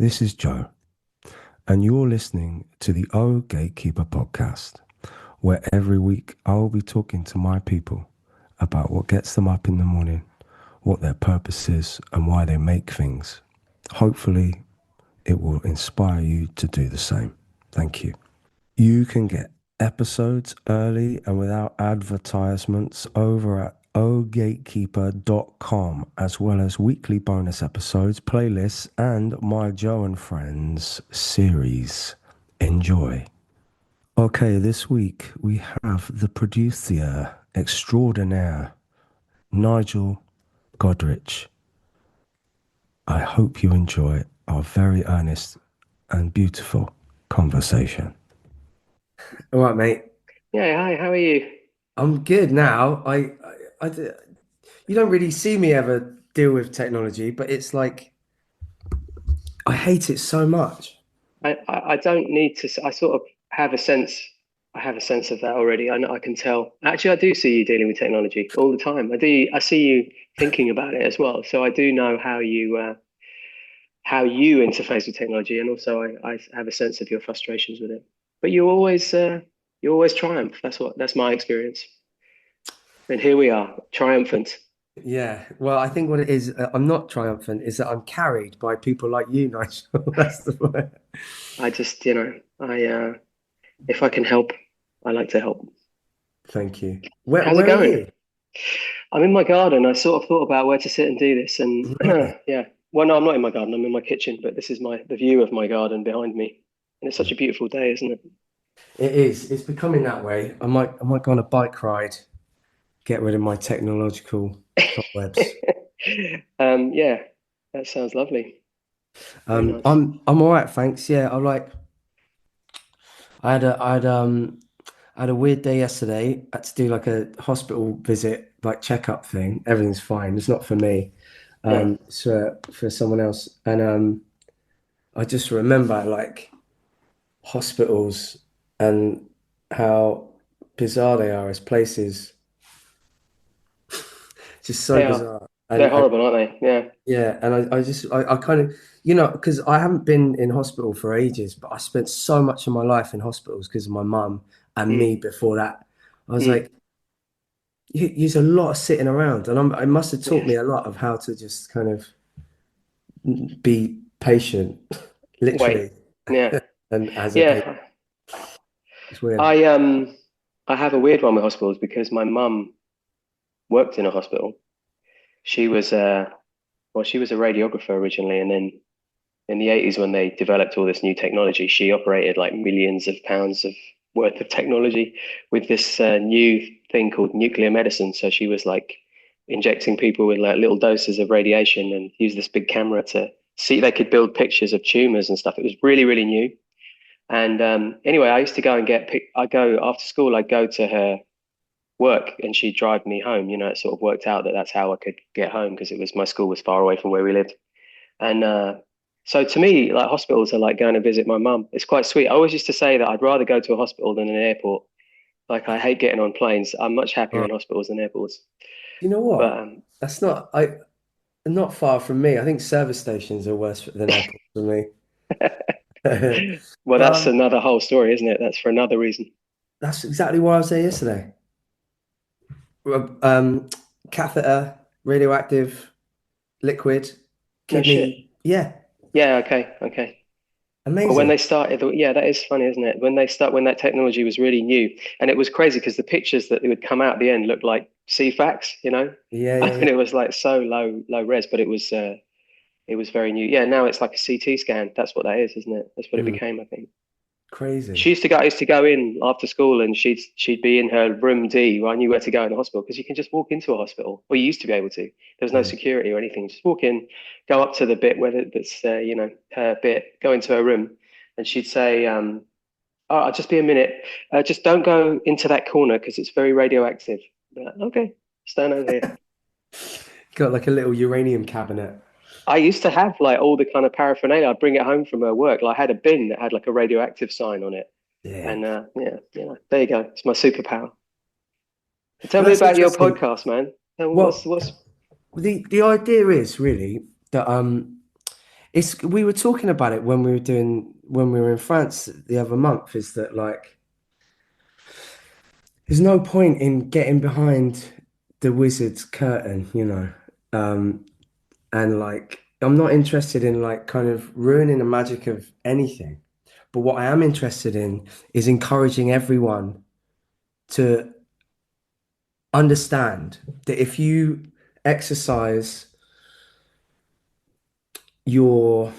This is Joe, and you're listening to the Oh Gatekeeper podcast, where every week I'll be talking to my people about what gets them up in the morning, what their purpose is, and why they make things. Hopefully, it will inspire you to do the same. Thank you. You can get episodes early and without advertisements over at ohgatekeeper.com, as well as weekly bonus episodes, playlists, and my Joe and Friends series. Enjoy. Okay, this week we have the producer extraordinaire, Nigel Godrich. I hope you enjoy our very earnest and beautiful conversation. All right, mate. Yeah, hi, how are you? I'm good now. You don't really see me ever deal with technology, but it's like I hate it so much. I don't need to, I sort of have a sense, I have a sense of that already. I know I can tell. Actually, I do see you dealing with technology all the time. I see you thinking about it as well. So I do know how you interface with technology, and also I have a sense of your frustrations with it. But you always triumph. That's my experience. And here we are, triumphant. Yeah, well, I think what it is, I'm not triumphant, is that I'm carried by people like you, Nigel. That's the word. I just, if I can help, I like to help. Thank you. Where How's it where are going? you? I'm in my garden. I sort of thought about where to sit and do this, and Right. yeah. Well, no, I'm not in my garden. I'm in my kitchen, but this is the view of my garden behind me, and it's such a beautiful day, isn't it? It is. It's becoming that way. I might go on a bike ride, get rid of my technological cobwebs. Yeah, that sounds lovely. Very Um, nice. I'm I'm all right, thanks. Yeah, I had a weird day yesterday. I had to do like a hospital visit, like checkup thing. Everything's fine. It's not for me. Yeah, It's for someone else. And I just remember like hospitals and how bizarre they are as places. Just so they are. bizarre. They're And horrible, aren't they? Yeah. yeah, and I kind of, because I haven't been in hospital for ages, but I spent so much of my life in hospitals because of my mum and Mm, me before that. I was mm, like, you use a lot of sitting around, and it must have taught yes. me a lot of how to just kind of be patient, Wait. literally, Yeah. and as a patient. Yeah. It's weird. I um I have a weird one with hospitals because my mum worked in a hospital. She was she was a radiographer originally, and then in the 80s when they developed all this new technology, she operated like millions of pounds of worth of technology with this new thing called nuclear medicine. So she was like injecting people with like little doses of radiation and use this big camera to see they could build pictures of tumors and stuff. It was really, really new. And anyway, I used to go and I go after school, I'd go to her work and she'd drive me home. It sort of worked out that that's how I could get home because my school was far away from where we lived. And so to me, like hospitals are like going to visit my mum. It's quite sweet. I always used to say that I'd rather go to a hospital than an airport. Like I hate getting on planes. I'm much happier Oh, in hospitals than airports. you know But what? That's not far from me. I think service stations are worse than airports for me. well, But that's another whole story, isn't it? That's for another reason. that's exactly what I was there yesterday. Um, Catheter, radioactive, liquid, No shit. kidney. Yeah, Yeah. Okay. Okay. Well, when amazing. they started, yeah, that is funny, isn't it? When that technology was really new, and it was crazy because the pictures that would come out at the end looked like CFAX. Yeah, I yeah, yeah. mean, it was like so low res, but it was very new. Yeah, now it's like a CT scan. That's what that is, isn't it? That's what it Mm, became, I think. crazy. I used to go in after school, and she'd be in her room D, where I knew where to go in the hospital because you can just walk into a hospital. Well, you used to be able to. There was no Yeah. security or anything. Just walk in, go up to the bit where that's her bit, go into her room, and she'd say, "Oh, I'll just be a minute. Just don't go into that corner because it's very radioactive." Like, okay, stand over here. Got like a little uranium cabinet. I used to have like all the kind of paraphernalia. I'd bring it home from her work. Like, I had a bin that had like a radioactive sign on it. Yeah. And yeah, there you go. It's my superpower. Tell Well, me that's about your interesting. podcast, man. Tell me Well, what's the idea is really that It's we were talking about it when we were in France the other month, is that like there's no point in getting behind the wizard's curtain, you know. Um, and like I'm not interested in like kind of ruining the magic of anything. But what I am interested in is encouraging everyone to understand that if you exercise your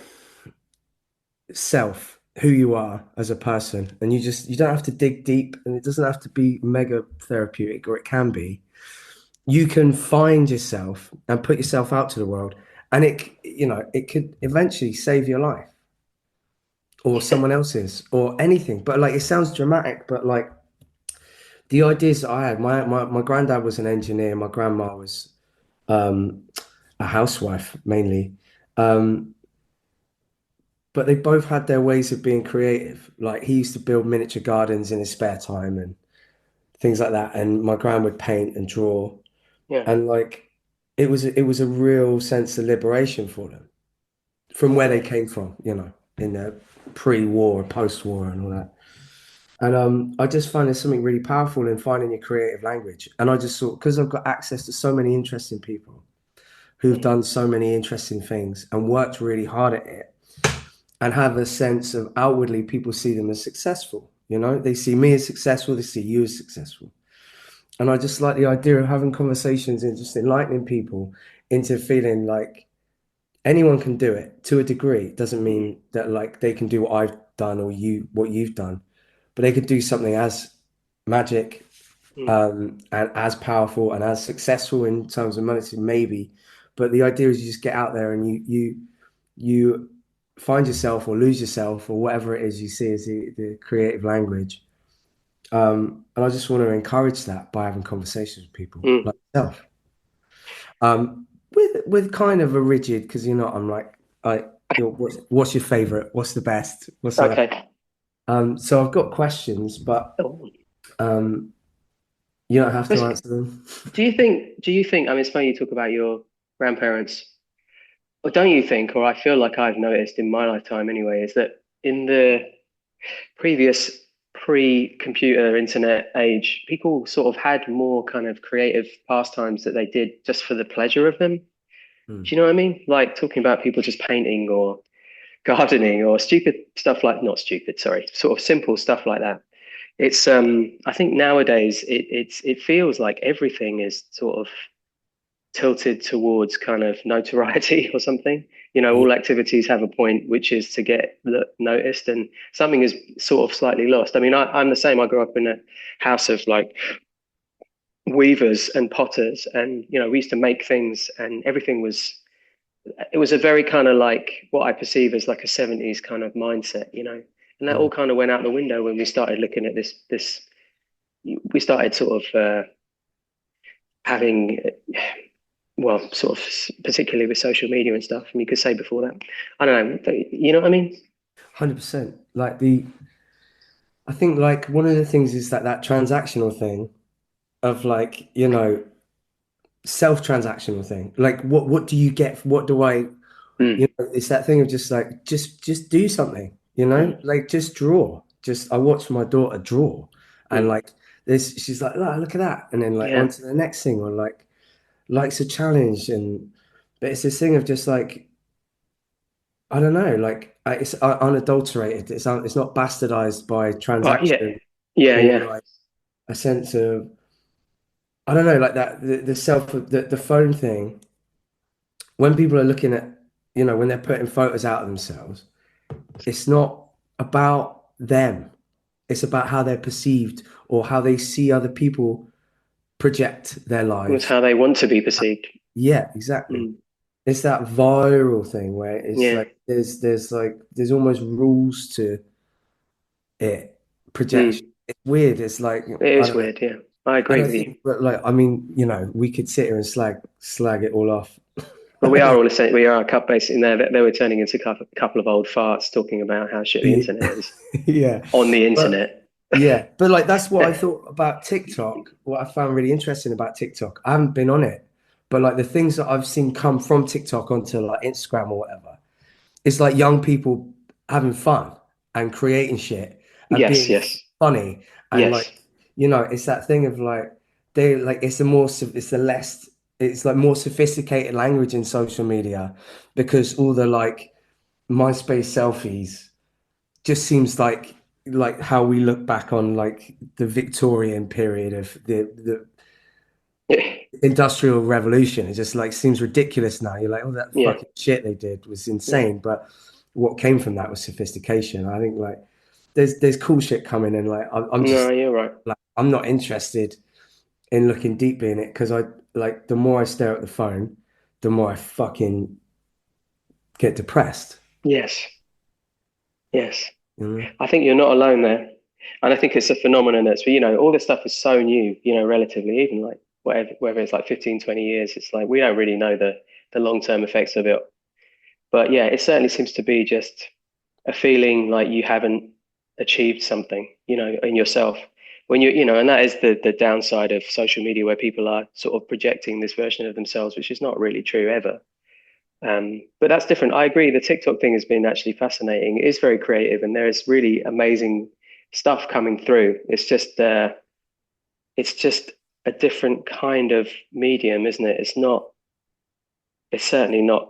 self, who you are as a person, and you don't have to dig deep, and it doesn't have to be mega therapeutic, or it can be. You can find yourself and put yourself out to the world, and it could eventually save your life or Yeah, someone else's or anything. But like it sounds dramatic, but like the ideas that I had, my granddad was an engineer, my grandma was um, a housewife mainly. Um, but they both had their ways of being creative. Like he used to build miniature gardens in his spare time and things like that. And my grand would paint and draw. yeah, And like it was a real sense of liberation for them from where they yeah. came from, in the pre-war, post-war and all that. And I just find there's something really powerful in finding your creative language. And I just thought, because I've got access to so many interesting people who've Mm, done so many interesting things and worked really hard at it, and have a sense of outwardly people see them as successful. They see me as successful, they see you as successful. And I just like the idea of having conversations and just enlightening people into feeling like anyone can do it to a degree. It doesn't mm, mean that like they can do what I've done or what you've done, but they could do something as magic, mm, and as powerful and as successful in terms of money, maybe. But the idea is you just get out there and you find yourself or lose yourself or whatever it is you see as the creative language. And I just want to encourage that by having conversations with people mm. like yourself. With kind of a rigid, because I'm like, what's your favorite? What's the best? What's that? Okay. So I've got questions, but Oh. um, you don't have to Let's- answer them. do you think, I mean, it's funny you talk about your grandparents, or don't you think, or I feel like I've noticed in my lifetime anyway, is that in the previous pre-computer internet age, people sort of had more kind of creative pastimes that they did just for the pleasure of them. Hmm. Do you know what I mean? Like talking about people just painting or gardening or stupid stuff like, not stupid, sorry, sort of simple stuff like that. It's I think nowadays it feels like everything is sort of tilted towards kind of notoriety or something. Yeah. All activities have a point, which is to get noticed, and something is sort of slightly lost. I mean, I'm the same. I grew up in a house of like weavers and potters, and we used to make things, and everything was. It was a very kind of like what I perceive as like a 70s kind of mindset, and that Hmm. all kind of went out the window when we started looking at this. We started sort of having well, sort of particularly with social media and stuff. And you could say before that, I don't know, you know what I mean? 100%. I think like one of the things is that transactional thing of like, self-transactional thing. Like what do you get? What do I, Mm, it's that thing of just like, just do something, mm, like just draw. I watched my daughter draw and mm. like she's like, oh, look at that. And then like Yeah. on to the next thing or like likes a challenge. But it's this thing of just like, I don't know, like it's unadulterated. It's not bastardized by Oh, yeah. transaction Yeah. or Yeah. like a sense of, I don't know, like that the phone thing. When people are looking at, when they're putting photos out of themselves, it's not about them. It's about how they're perceived or how they see other people project their It was lives. how they want to be perceived. Yeah, exactly. Mm, It's that viral thing where it's yeah. like there's almost rules to it, projection. Mm. It's weird. It's like It I is don't know. weird. Yeah. I I agree don't with you. think, but like I mean, we could sit here and slag it all off. But we are all essentially, we are a cup base in there. They were turning into a couple of old farts talking about how shit the internet is Yeah, on the but internet. yeah, but like that's what I thought about TikTok. What I found really interesting about TikTok, I haven't been on it, but like the things that I've seen come from TikTok onto like Instagram or whatever, it's like young people having fun and creating shit and Yes, being yes, funny and like yes. it's that thing of like they like it's a less it's like more sophisticated language in social media because all the like MySpace selfies just seems like how we look back on like the Victorian period of the Industrial Revolution. It just like seems ridiculous now. You're like, oh, that Yeah, fucking shit they did was yeah. insane. But what came from that was sophistication. I think like there's cool shit coming in. Like I'm No, just you're right. like I'm not interested in looking deeply in it because I like the more I stare at the phone, the more I fucking get depressed. Yes, yes. You know? I think you're not alone there. And I think it's a phenomenon that's, all this stuff is so new, relatively, even like whether it's like 15, 20 years, it's like we don't really know the long-term effects of it. But yeah, it certainly seems to be just a feeling like you haven't achieved something, in yourself. When and that is the downside of social media where people are sort of projecting this version of themselves, which is not really true ever. But that's different. I agree. The TikTok thing has been actually fascinating. It is very creative, and there is really amazing stuff coming through. It's just a different kind of medium, isn't it? It's not. It's certainly not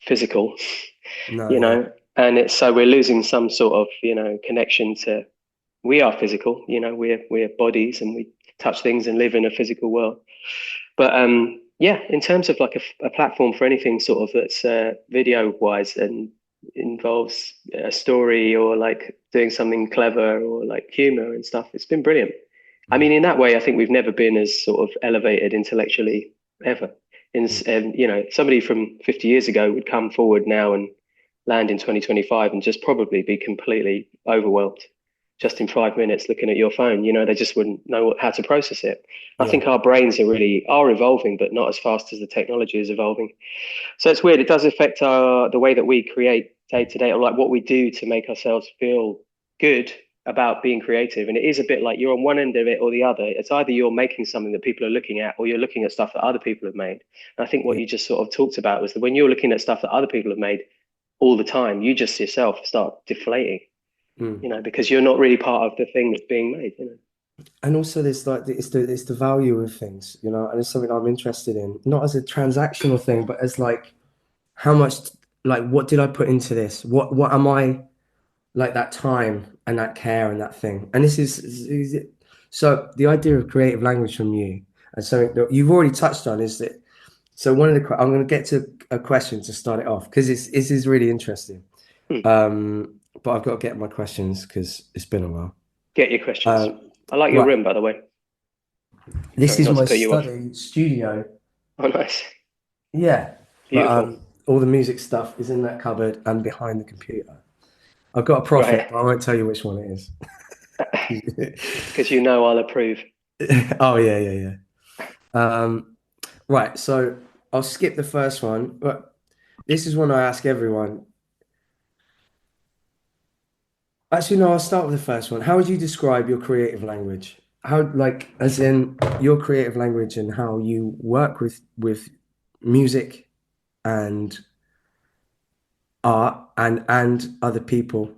physical, No, you yeah, know. And it's so we're losing some sort of connection to. We are physical, we're bodies, and we touch things and live in a physical world. But yeah, in terms of like a platform for anything sort of that's video wise and involves a story or like doing something clever or like humor and stuff, it's been brilliant. I mm, mean, in that way, I think we've never been as sort of elevated intellectually ever. mm, Somebody from 50 years ago would come forward now and land in 2025 and just probably be completely overwhelmed just in 5 minutes looking at your phone. They just wouldn't know how to process it. I yeah, think our brains are evolving, but not as fast as the technology is evolving. So it's weird. It does affect the way that we create day to day, or like what we do to make ourselves feel good about being creative. And it is a bit like you're on one end of it or the other. It's either you're making something that people are looking at, or you're looking at stuff that other people have made. And I think what yeah, you just sort of talked about was that when you're looking at stuff that other people have made all the time, you just yourself start deflating, mm. because you're not really part of the thing that's being made. And also there's like it's the value of things, and it's something I'm interested in, not as a transactional thing, but as like how much like what did I put into this? What am I like that time and that care and that thing? And this is it. So the idea of creative language from you and something that you've already touched on is that so one of the I'm going to get to a question to start it off because this is really interesting. Hmm. But I've got to get my questions because it's been a while. Get your questions. Um, I like your right. room, by the way. This Sorry, is not to my cut you off. study studio. Oh, nice. Yeah, but Beautiful. all the music stuff is in that cupboard and behind the computer. I've got a profit, Right. but I won't tell you which one it is. Because I'll approve. Oh yeah, yeah, yeah. Right, so I'll skip the first one, but this is one I ask everyone. Actually, no, I'll start with the first one. How would you describe your creative language? How, like, as in your creative language and how you work with music and art and other people?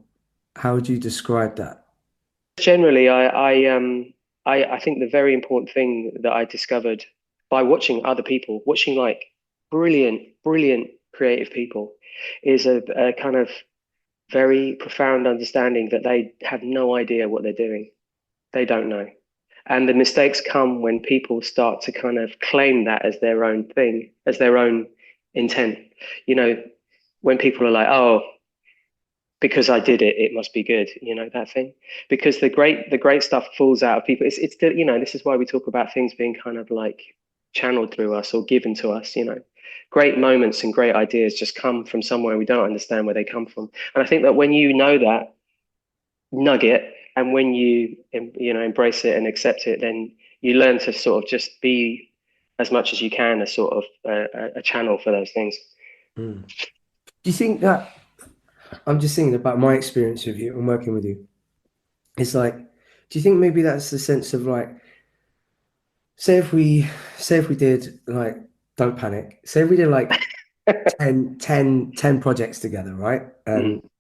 How would you describe that? Generally, I think the very important thing that I discovered by watching other people, watching like brilliant, brilliant creative people, is a kind of very profound understanding that they have no idea what they're doing. They don't know. And the mistakes come when people start to kind of claim that as their own thing, as their own intent. You know, when people are like, oh, because I did it, it must be good, that thing. Because the great stuff falls out of people. It's still, this is why we talk about things being kind of like channeled through us or given to us. Great moments and great ideas just come from somewhere we don't understand where they come from. And I think that when you know that nugget, and when you embrace it and accept it, then you learn to sort of just be as much as you can a sort of a channel for those things. Mm. Do you think that I'm just thinking about my experience with you and working with you? It's like, do you think maybe that's the sense of like, say if we say if we did like, don't panic. Say if we did like 10 projects together, right? Mm. And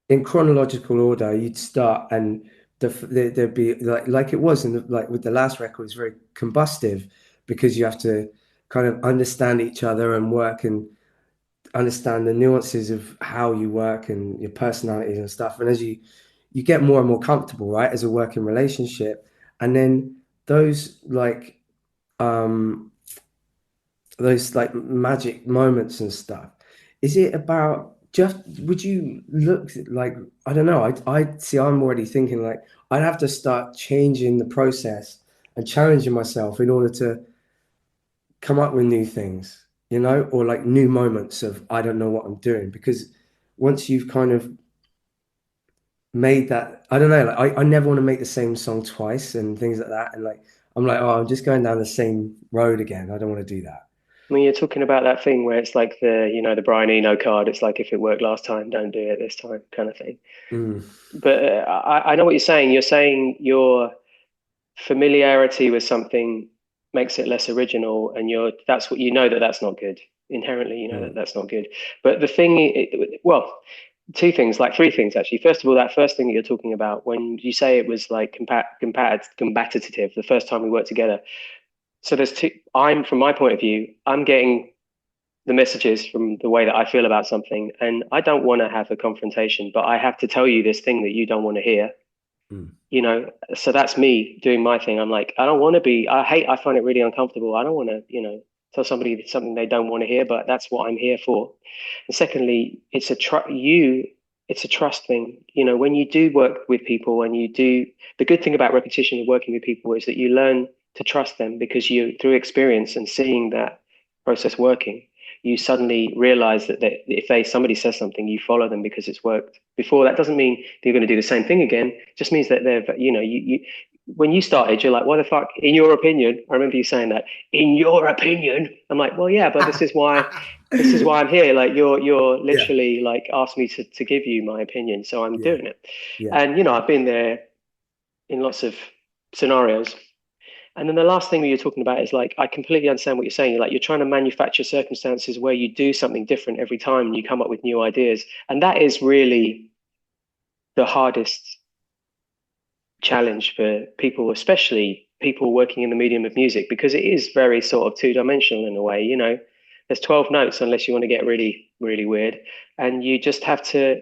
in chronological order, you'd start and there'd be like it was in like with the last record, it's very combustive because you have to kind of understand each other and work and understand the nuances of how you work and your personalities and stuff. And as you get more and more comfortable, right, as a working relationship, and then those like um those like magic moments and stuff. Is it about just would you look like I don't know, I see I'm already thinking like I'd have to start changing the process and challenging myself in order to come up with new things, you know, or like new moments of I don't know what I'm doing because once you've kind of made that, I don't know, like I never want to make the same song twice and things like that. And like I'm like, oh, I'm just going down the same road again. I don't want to do that. I mean, you're talking about that thing where it's like the Brian Eno card. It's like if it worked last time, don't do it this time, kind of thing. Mm, But I know what you're saying. You're saying your familiarity with something makes it less original, and that's what you know that that's not good. Inherently, you know that mm, that's not good. But the thing, well, two things, like three things actually. First of all, that first thing that you're talking about, when you say it was like combative, the first time we worked together. So there's two. From my point of view, I'm getting the messages from the way that I feel about something, and I don't want to have a confrontation, but I have to tell you this thing that you don't want to hear, mm. so that's me doing my thing. I'm like, I don't want to be, I find it really uncomfortable. I don't want to, tell somebody something they don't want to hear, but that's what I'm here for. And secondly, it's a trust thing. When you do work with people and the good thing about repetition of working with people is that you learn to trust them because through experience and seeing that process working, you suddenly realize that if somebody says something, you follow them because it's worked before. That doesn't mean that you're going to do the same thing again. It just means that when you started, you're like, what the fuck? In your opinion, I remember you saying that. In your opinion, I'm like, well, yeah, but this is why I'm here. Like you're Yeah, literally like asked me to give you my opinion, so I'm yeah, doing it. yeah, And I've been there in lots of scenarios. And then the last thing that you're talking about is like, I completely understand what you're saying. You're trying to manufacture circumstances where you do something different every time and you come up with new ideas. And that is really the hardest challenge for people, especially people working in the medium of music, because it is very sort of two-dimensional in a way. There's 12 notes unless you want to get really, really weird. And you just have to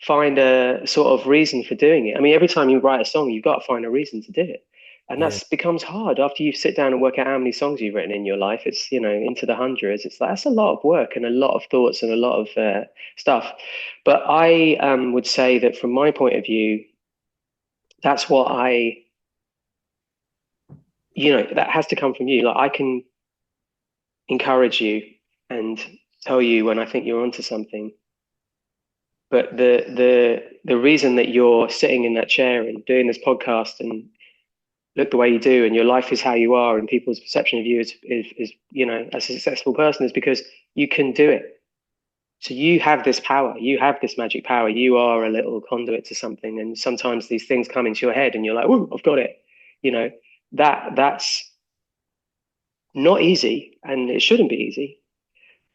find a sort of reason for doing it. I mean, every time you write a song, you've got to find a reason to do it. And yeah, that becomes hard after you sit down and work out how many songs you've written in your life. It's, into the hundreds. It's like, that's a lot of work and a lot of thoughts and a lot of stuff. But I would say that from my point of view, that's what that has to come from you. Like I can encourage you and tell you when I think you're onto something. But the reason that you're sitting in that chair and doing this podcast and look the way you do and your life is how you are and people's perception of you is as a successful person is because you can do it. So you have this power, you have this magic power. You are a little conduit to something, and sometimes these things come into your head, and you're like, "Oh, I've got it." You know that's not easy, and it shouldn't be easy,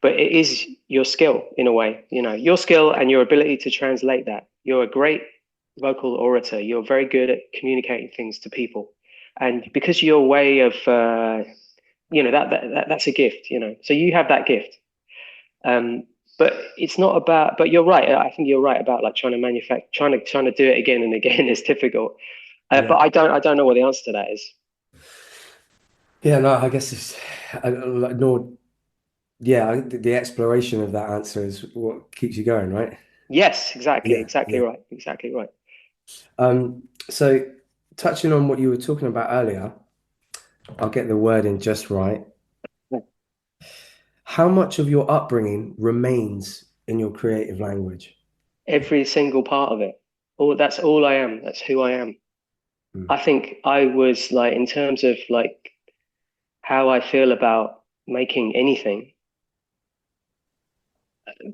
but it is your skill in a way. Your skill and your ability to translate that. You're a great vocal orator. You're very good at communicating things to people, and because your way of that's a gift. So you have that gift. Um, but it's not about. But you're right. I think you're right about like trying to manufacture, trying to do it again and again is difficult. But yeah, I don't know what the answer to that is. yeah. No, I guess it's nor yeah. The exploration of that answer is what keeps you going, right? Yes, exactly, Yeah, exactly yeah. right, exactly right. So touching on what you were talking about earlier, I'll get the word in just right. How much of your upbringing remains in your creative language? Every single part of it. That's all I am. That's who I am. Mm, I think I was like, in terms of like how I feel about making anything,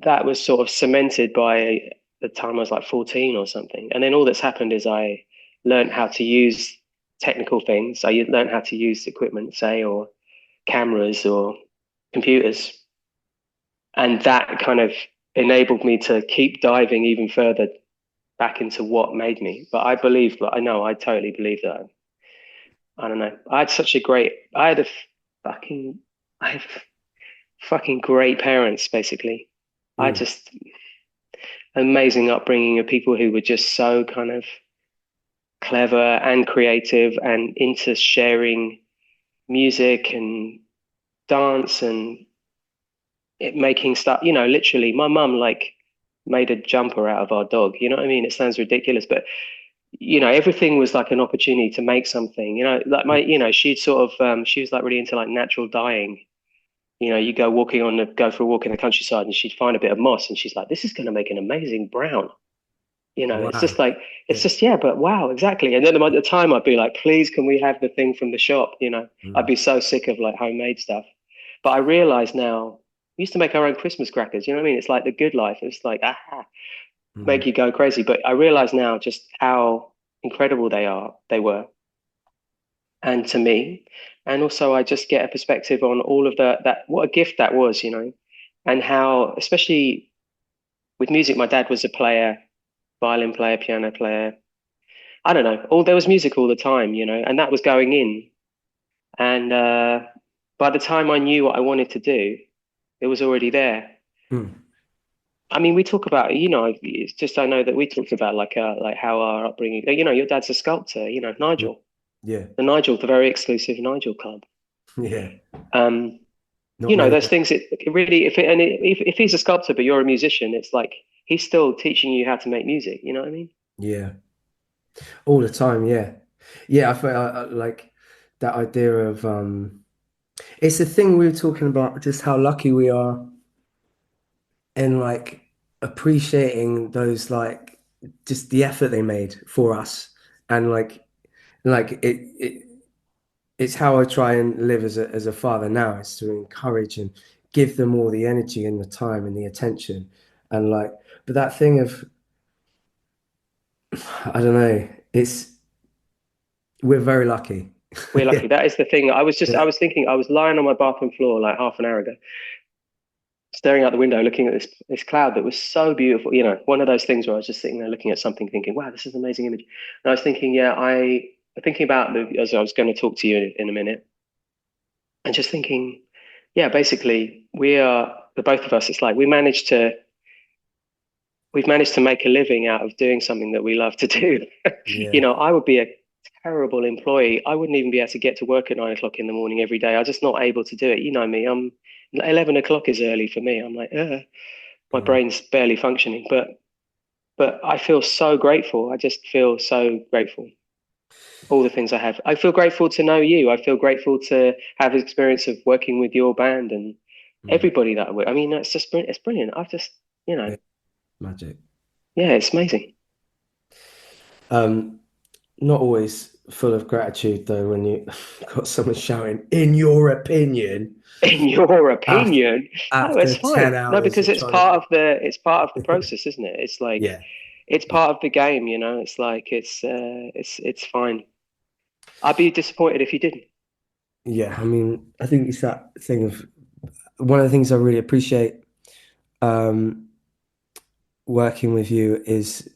that was sort of cemented by the time I was like 14 or something. And then all that's happened is I learned how to use technical things. I learned how to use equipment, say, or cameras or computers. And that kind of enabled me to keep diving even further back into what made me. But I believe, like, I know, I totally believe that. I don't know. I had a fucking, I have fucking great parents, basically. I Mm. just, amazing upbringing of people who were just so kind of clever and creative and into sharing music and dance and making stuff. Literally, my mum like made a jumper out of our dog. You know what I mean? It sounds ridiculous, but everything was like an opportunity to make something. Like she'd sort of she was like really into like natural dyeing. You go for a walk in the countryside and she'd find a bit of moss and she's like, this is going to make an amazing brown. It's Wow. just like, it's Yeah. just, yeah, but wow, exactly. And then at the time I'd be like, please, can we have the thing from the shop? I'd Mm. be so sick of like homemade stuff. But I realize now, we used to make our own Christmas crackers. You know what I mean? It's like the good life. It's like, make Mm. you go crazy. But I realize now just how incredible they were, and to me. And also I just get a perspective on all of that, what a gift that was, and how, especially with music, my dad was a player, violin player, piano player. I don't know. There was music all the time, and that was going in. And by the time I knew what I wanted to do, it was already there. Mm. I mean, we talk about, it's just I know that we talked about like how our upbringing. Your dad's a sculptor, Mm. Nigel, Yeah. the very exclusive Nigel Club. Yeah. Um, Not many. those things. It really, if he's a sculptor but you're a musician, it's like he's still teaching you how to make music. You know what I mean? Yeah. All the time. Yeah. Yeah. I feel like that idea of it's the thing we were talking about, just how lucky we are and like appreciating those like just the effort they made for us and like it's how I try and live as a father now is to encourage and give them all the energy and the time and the attention and like but that thing of I don't know it's we're very lucky. We're lucky. That is the thing. I Yeah. was thinking, I was lying on my bathroom floor like half an hour ago, staring out the window, looking at this cloud that was so beautiful. One of those things where I was just sitting there looking at something, thinking, "Wow, this is an amazing image." And I was thinking, yeah, thinking about as I was going to talk to you in a minute, and just thinking, yeah, basically, we are the both of us. It's like we've managed to make a living out of doing something that we love to do. Yeah. I would be a terrible employee. I wouldn't even be able to get to work at 9 o'clock in the morning every day. I'm just not able to do it. You know me. 11 o'clock is early for me. I'm like, my Mm. brain's barely functioning. But I feel so grateful. I just feel so grateful. All the things I have. I feel grateful to know you. I feel grateful to have the experience of working with your band and Mm. everybody that I work. I mean, it's brilliant. I've just, Yeah. Magic. yeah, it's amazing. Um, Not always full of gratitude though when you got someone shouting, in your opinion, In your after opinion, no, after it's 10 fine. No, hours because of trying to it's part of the process, isn't it? It's like yeah. it's part of the game, It's like it's fine. I'd be disappointed if you didn't. Yeah, I mean, I think it's that thing of one of the things I really appreciate um, working with you is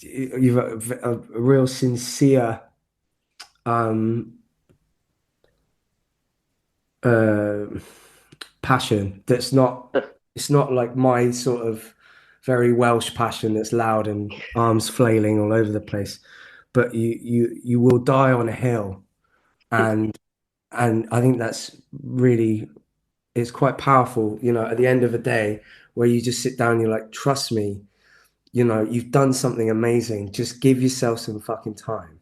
you've a real sincere um, uh, passion that's not it's not like my sort of very Welsh passion that's loud and arms flailing all over the place, but you will die on a hill and I think that's really it's quite powerful, at the end of the day, where you just sit down and you're like, trust me, you've done something amazing. Just give yourself some fucking time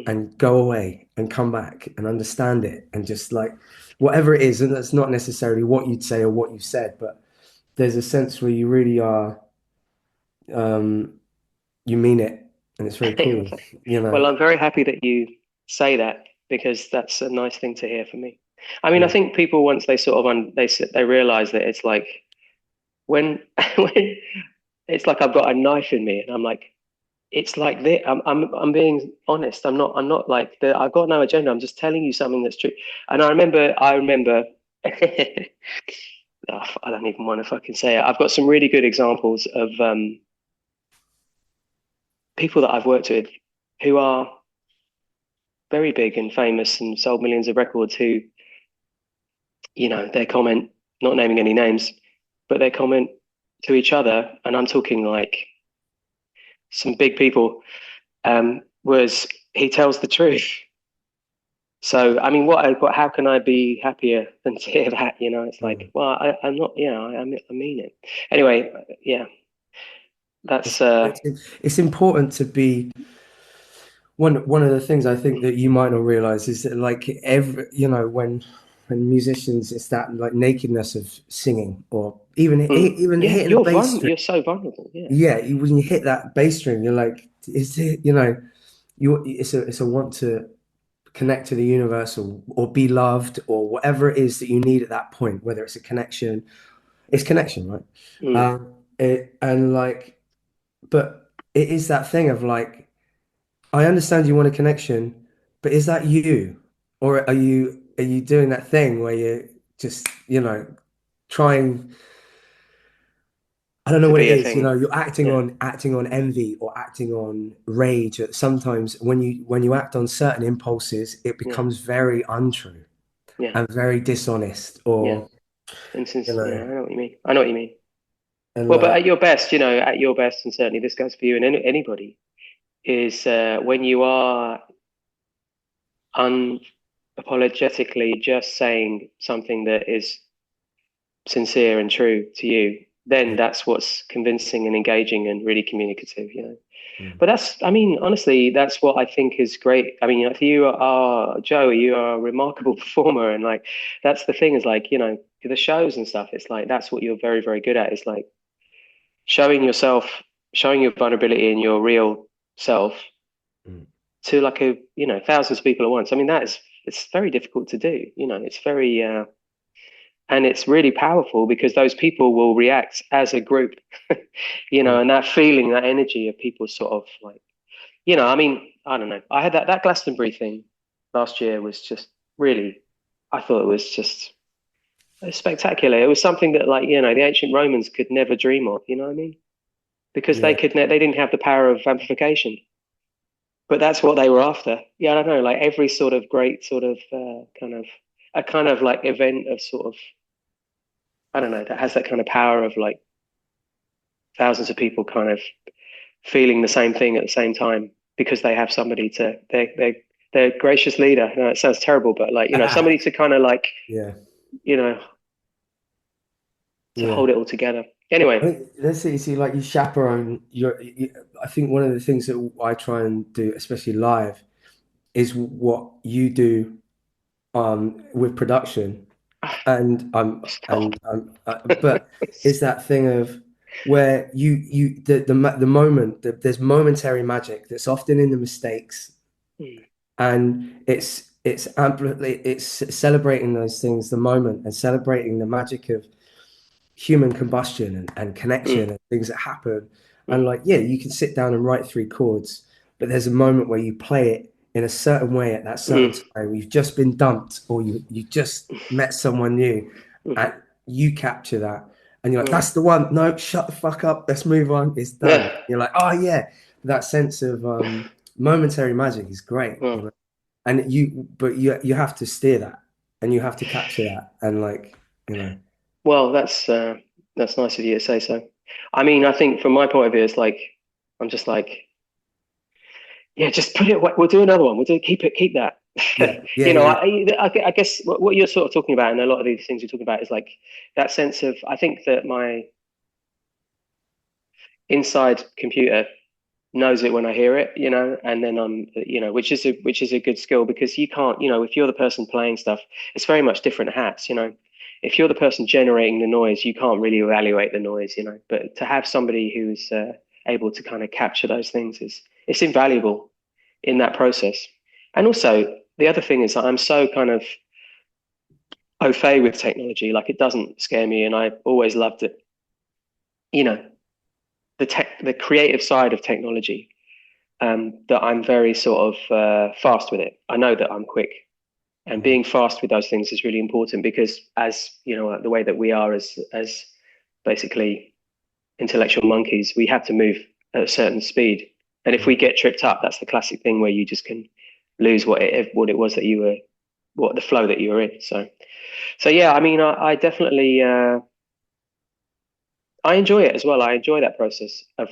and go away and come back and understand it and just like whatever it is. And that's not necessarily what you'd say or what you said, but there's a sense where you really are, um, you mean it. And it's very cool, you Well, know. I'm very happy that you say that because that's a nice thing to hear for me. I mean, I Yeah. think people once they sort of they realize that it's like when when it's like I've got a knife in me and I'm like it's like this. I'm being honest. I'm not like I've got no agenda. I'm just telling you something that's true. And I remember I don't even want to fucking say it. I've got some really good examples of people that I've worked with who are very big and famous and sold millions of records who, their comment, not naming any names, but their comment to each other, and I'm talking like some big people, was he tells the truth. So, I mean, how can I be happier than to hear that? It's like, well, I'm not, I mean it. Anyway, yeah, that's, It's important to be one of the things I think that you might not realize is that like every when musicians, it's that like nakedness of singing, or even yeah, hitting a bass string. you're so vulnerable. Yeah, Yeah, when you hit that bass string, you're like, is it, it's a want to connect to the universal or be loved or whatever it is that you need at that point, whether it's a connection, it's connection, right? mm, And like, but it is that thing of like, I understand you want a connection, but is that you? Or are you doing that thing where you just, trying, I don't know to what it be a is, thing. you're acting Yeah, on envy or acting on rage. Sometimes when you act on certain impulses, it yeah, becomes very untrue yeah, and very dishonest, yeah. or And you since, yeah, I know, know what you mean. I know what you mean. and Well, but like, at your best, at your best, and certainly this goes for you and anybody, is when you are unapologetically just saying something that is sincere and true to you, then that's what's convincing and engaging and really communicative. mm, But I mean, honestly, that's what I think is great. I mean, if you are, Joe, you are a remarkable performer. And like, that's the thing is like, the shows and stuff, it's like, that's what you're very, very good at. It's like showing yourself, showing your vulnerability and your real self mm, to like thousands of people at once. I mean, it's very difficult to do. It's very, and it's really powerful because those people will react as a group, mm. and that feeling, that energy of people sort of like, I mean, I don't know. I had that Glastonbury thing last year was just really, I thought it was spectacular. It was something that like, the ancient Romans could never dream of, you know what I mean? Because Yeah. they didn't have the power of amplification, but that's what they were after. Yeah, I don't know, like every sort of great sort of kind of like event of sort of, I don't know, that has that kind of power of like thousands of people kind of feeling the same thing at the same time because they have somebody to their gracious leader. No, it sounds terrible, but like somebody to kind of like Yeah. you know to Yeah. hold it all together. I Anyway, think that's it. You see, like you chaperone I think one of the things that I try and do, especially live, is what you do with production, and stop. but it's that thing of where the moment that there's momentary magic that's often in the mistakes, Mm, and it's celebrating those things, the moment, and celebrating the magic of human combustion and connection mm, and things that happen. And mm, like, yeah, you can sit down and write three chords, but there's a moment where you play it in a certain way at that certain mm, time. You've just been dumped, or you just met someone new, mm, and you capture that. And you're like, mm. that's the one. No, shut the fuck up. Let's move on. It's done. Yeah. You're like, oh yeah, that sense of momentary magic is great, Well, And but you have to steer that, and you have to capture that, and like, you know, well, that's nice of you to say so. I mean, I think from my point of view, it's like I'm just like, yeah, just put it. We'll do another one. We'll do keep that. yeah, yeah, yeah, I guess what you're sort of talking about, and a lot of these things you're talking about, is like that sense of. I think that my inside computer knows it when I hear it, and then which is a good skill because you can't, if you're the person playing stuff, it's very much different hats. If you're the person generating the noise, you can't really evaluate the noise. But to have somebody who's able to kind of capture those things it's invaluable in that process. And also the other thing is that I'm so kind of au fait with technology, like it doesn't scare me, and I always loved it. You know, the creative side of technology that I'm very sort of fast with it. I know that I'm quick. And being fast with those things is really important because, as you know, the way that we are as basically intellectual monkeys, we have to move at a certain speed. And if we get tripped up, that's the classic thing where you just can lose what it was that you were, what the flow that you were in. So yeah, I mean, I definitely I enjoy it as well. I enjoy that process of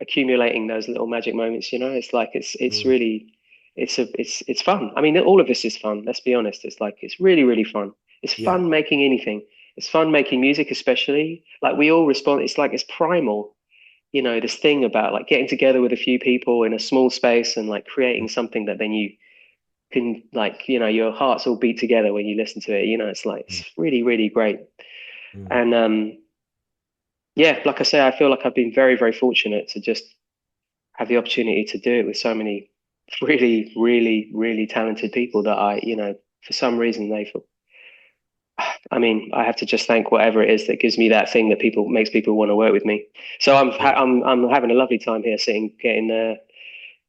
accumulating those little magic moments. You know, it's like it's Mm. really it's fun. I mean, all of this is fun. Let's be honest. It's like it's really really fun. It's Yeah. fun making anything. It's fun making music, especially. Like we all respond. It's like it's primal. You know, this thing about like getting together with a few people in a small space and like creating something that then you can like your hearts all beat together when you listen to it. You know, it's like Mm. it's really really great. Mm. And yeah, like I say, I feel like I've been very, very fortunate to just have the opportunity to do it with so many really, really, really talented people that for some reason I mean, I have to just thank whatever it is that gives me that thing that people makes people want to work with me. So Yeah. I'm having a lovely time here, sitting, getting,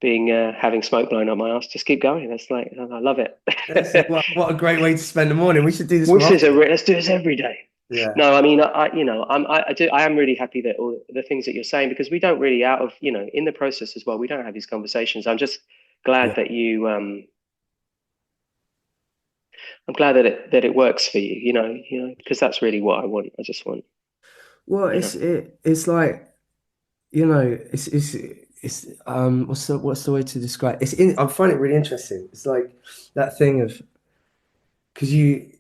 being, having smoke blowing up my ass. Just keep going. That's like, I love it. What a great way to spend the morning. We should do this more often. Let's do this every day. Yeah. No, I mean, I am really happy that all the things that you're saying because we don't really out of, in the process as well, we don't have these conversations. I'm just glad Yeah. that I'm glad that it works for you, because that's really what I want. I just want, Well, you know, it's like, what's the way to describe I find it really interesting. It's like that thing of because you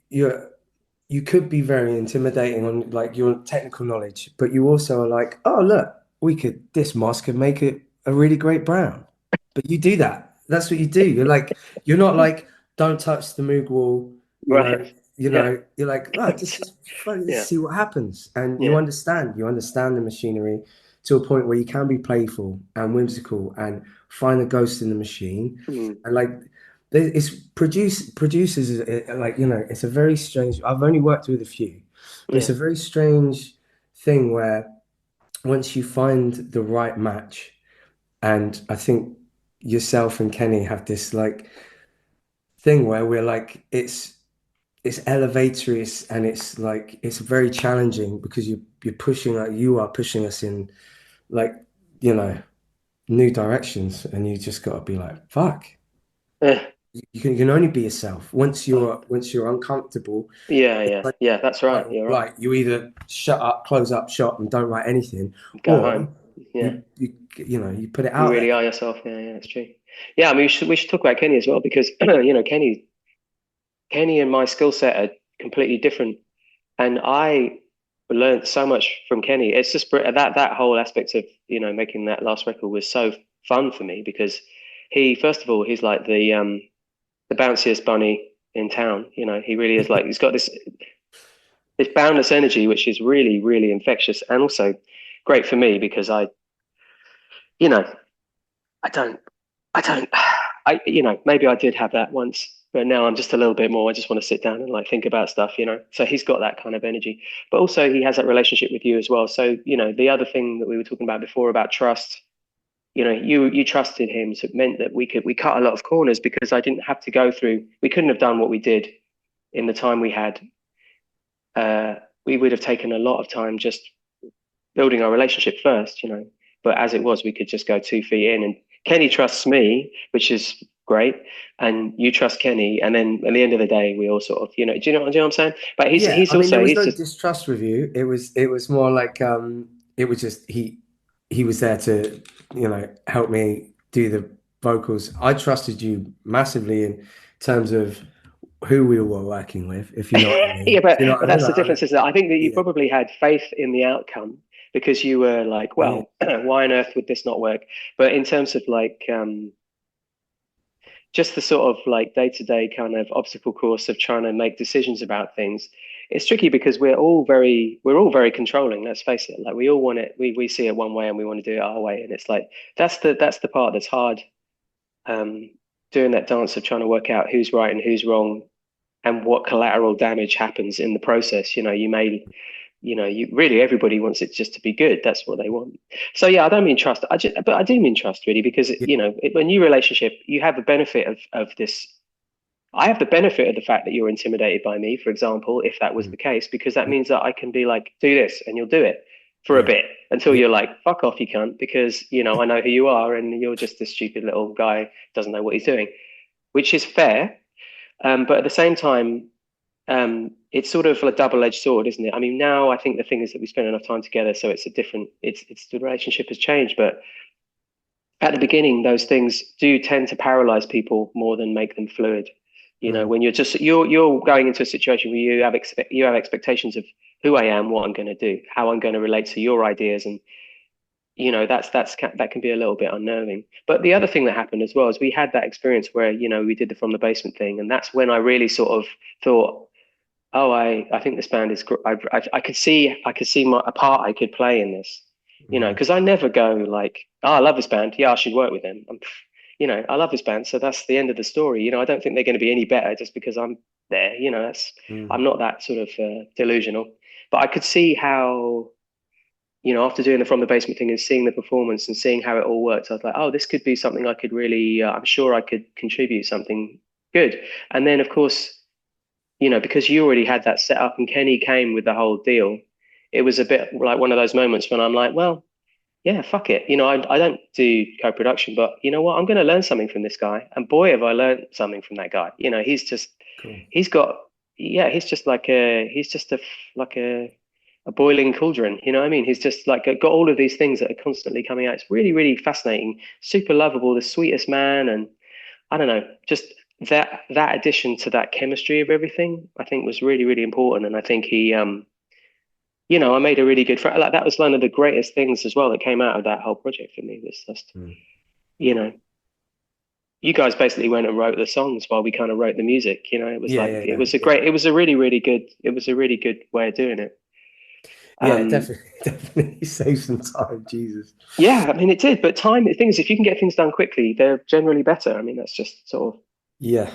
could be very intimidating on like your technical knowledge, but you also are like, oh look, this moss could make it a really great brown. But you do that. That's what you do. You're not like, don't touch the Moog wall, right. Yeah. you're like, oh, this is fun, let's Yeah. see what happens. And Yeah. you understand the machinery to a point where you can be playful and whimsical and find a ghost in the machine. Mm, And like it's producers is like it's a very strange. I've only worked with a few, but it's yeah. a very strange thing where once you find the right match, and I think yourself and Kenny have this like thing where we're like it's elevatory and it's like it's very challenging because you're pushing like you are pushing us in like you know new directions, and you just got to be like fuck. Eh, You can only be yourself. oh, Once you're uncomfortable, yeah. it's Yeah. like, Yeah. That's right. You're right. right, you either shut up, close up shop, and don't write anything, Go home. or Yeah. you put it You out really there. are yourself. Yeah. Yeah. It's true. Yeah. I mean, we should talk about Kenny as well because, Kenny and my skill set are completely different. And I learned so much from Kenny. It's just that whole aspect of making that last record was so fun for me because first of all he's like the bounciest bunny in town. He really is like he's got this boundless energy which is really really infectious and also great for me because you know I don't I don't maybe I did have that once. But now I'm just a little bit more. I just want to sit down and like think about stuff. So he's got that kind of energy, but also he has that relationship with you as well. So the other thing that we were talking about before about trust, you trusted him, so it meant that we cut a lot of corners because I didn't have to go through. We couldn't have done what we did in the time we had. Uh, we would have taken a lot of time just building our relationship first. But as it was, we could just go 2 feet in, and Kenny trusts me, which is great, and you trust Kenny, and then at the end of the day, we all sort of, do you know what I'm saying? But he's Yeah, he's I mean, there also was he's no just distrust with you. It was more like it was just he was there to help me do the vocals. I trusted you massively in terms of who we were working with, if you know what I yeah, mean. but Do you know what I mean? that's the difference is that I think that you Yeah, probably had faith in the outcome because you were like, yeah, well, why on earth would this not work? But in terms of like just the sort of like day to day kind of obstacle course of trying to make decisions about things, it's tricky because we're all very controlling. Let's face it. Like we all want it. We see it one way and we want to do it our way. And it's like that's the part that's hard. Um, Doing that dance of trying to work out who's right and who's wrong and what collateral damage happens in the process. You really everybody wants it just to be good. That's what they want. So yeah, I don't mean trust. But I do mean trust really because yeah, a new relationship, you have the benefit of this. I have the benefit of the fact that you're intimidated by me, for example, if that was Mm. the case, because that Mm. means that I can be like, do this, and you'll do it for a Yeah. bit until Yeah. you're like, fuck off, you cunt, because I know who you are, and you're just this stupid little guy doesn't know what he's doing, which is fair. But at the same time, it's sort of a double-edged sword, isn't it? I mean, now I think the thing is that we spend enough time together, so it's a different. It's the relationship has changed, but at the beginning, those things do tend to paralyze people more than make them fluid. Mm. When you're going into a situation where you have expectations of who I am, what I'm going to do, how I'm going to relate to your ideas, and that can be a little bit unnerving. But the other thing that happened as well is we had that experience where we did the from the basement thing, and that's when I really sort of thought, oh, I think this band is. I could see a part I could play in this. Mm. Because I never go like, oh, I love this band. Yeah, I should work with them. I love this band. So that's the end of the story. I don't think they're going to be any better just because I'm there. Mm. I'm not that sort of delusional. But I could see how, after doing the from the basement thing and seeing the performance and seeing how it all worked, I was like, oh, this could be something I could really. I'm sure I could contribute something good. And then, of course, because you already had that set up and Kenny came with the whole deal, it was a bit like one of those moments when I'm like, well, yeah, fuck it. I don't do co-production, but you know what? I'm going to learn something from this guy. And boy, have I learned something from that guy. Cool. He's got, yeah, he's just like a boiling cauldron. You know what I mean? He's just like got all of these things that are constantly coming out. It's really, really fascinating, super lovable, the sweetest man. And I don't know, just that addition to that chemistry of everything, I think was really, really important. And I think I made a really good friend. Like that was one of the greatest things as well that came out of that whole project for me. Was just, Mm. you know, you guys basically went and wrote the songs while we kind of wrote the music. It was Yeah, like yeah, yeah, yeah. it was a really, really good, it was a really good way of doing it. Yeah, Um, definitely, definitely save some time. Jesus. yeah, I mean it did, but the thing is, if you can get things done quickly, they're generally better. I mean, that's just sort of, Yeah,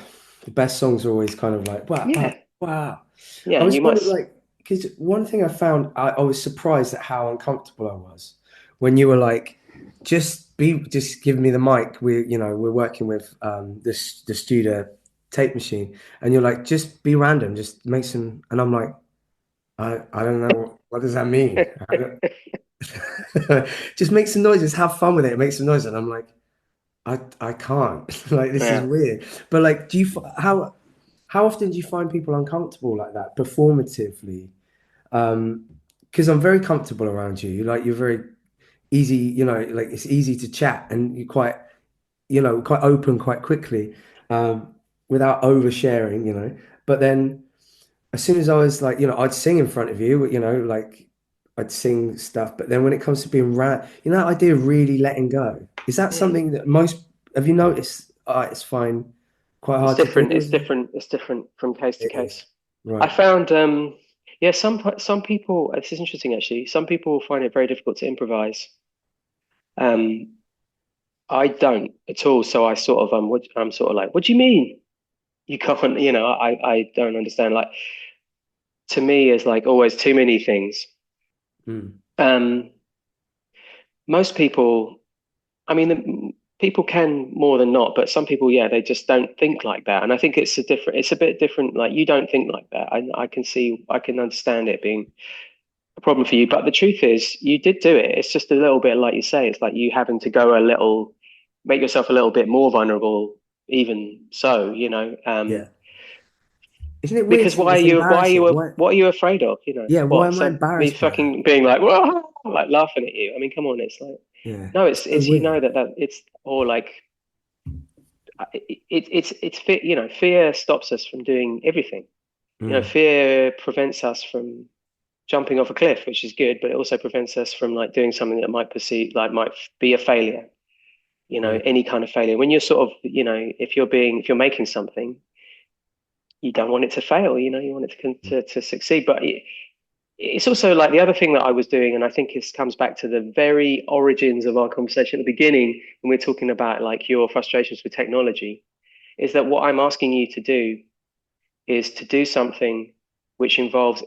the best songs are always kind of like wow, wow, yeah, wow. yeah, I and was you might, kind of like, because one thing I found, I was surprised at how uncomfortable I was when you were like, just give me the mic. We're working with the studio tape machine, and you're like, just be random, just make some, and I'm like, I don't know what does that mean? Just make some noises, have fun with it, make some noise, and I'm like, I can't, like this is yeah. weird. But like, how often do you find people uncomfortable like that, performatively? Because I'm very comfortable around you. Like you're very easy, like it's easy to chat and you're quite open quite quickly, without oversharing. But then as soon as I was like, I'd sing in front of you, like I'd sing stuff. But then when it comes to being that idea of really letting go, is that Mm. something that have you noticed? It's fine, quite It's hard to do, different. It's is it? different. It's different from case to It is. case. I Right. found, yeah, some people. This is interesting actually. Some people find it very difficult to improvise. Um, I don't at all. So I'm sort of like, what do you mean you can't? I don't understand. Like to me, it's like always too many things. Mm. Um, most people, I mean, people can more than not, but some people, yeah, they just don't think like that. And I think it's a bit different. Like you don't think like that. I can understand it being a problem for you. But the truth is, you did do it. It's just a little bit like you say. It's like you having to make yourself a little bit more vulnerable. Even so, Yeah. Isn't it weird because to think it's embarrassing? Why? what are you afraid of? Yeah, why What? am I Me embarrassed by that? fucking being like, well, like laughing at you. I mean, come on, it's like, Yeah, no, it's so it's weird. that it's or like it's fear. Fear stops us from doing everything. Mm. Fear prevents us from jumping off a cliff, which is good, but it also prevents us from like doing something that might be a failure. Mm. Any kind of failure. When you're sort of, if you're making something, you don't want it to fail. You want it to succeed. But it's also like the other thing that I was doing, and I think this comes back to the very origins of our conversation at the beginning when we're talking about like your frustrations with technology, is that what I'm asking you to do is to do something which involves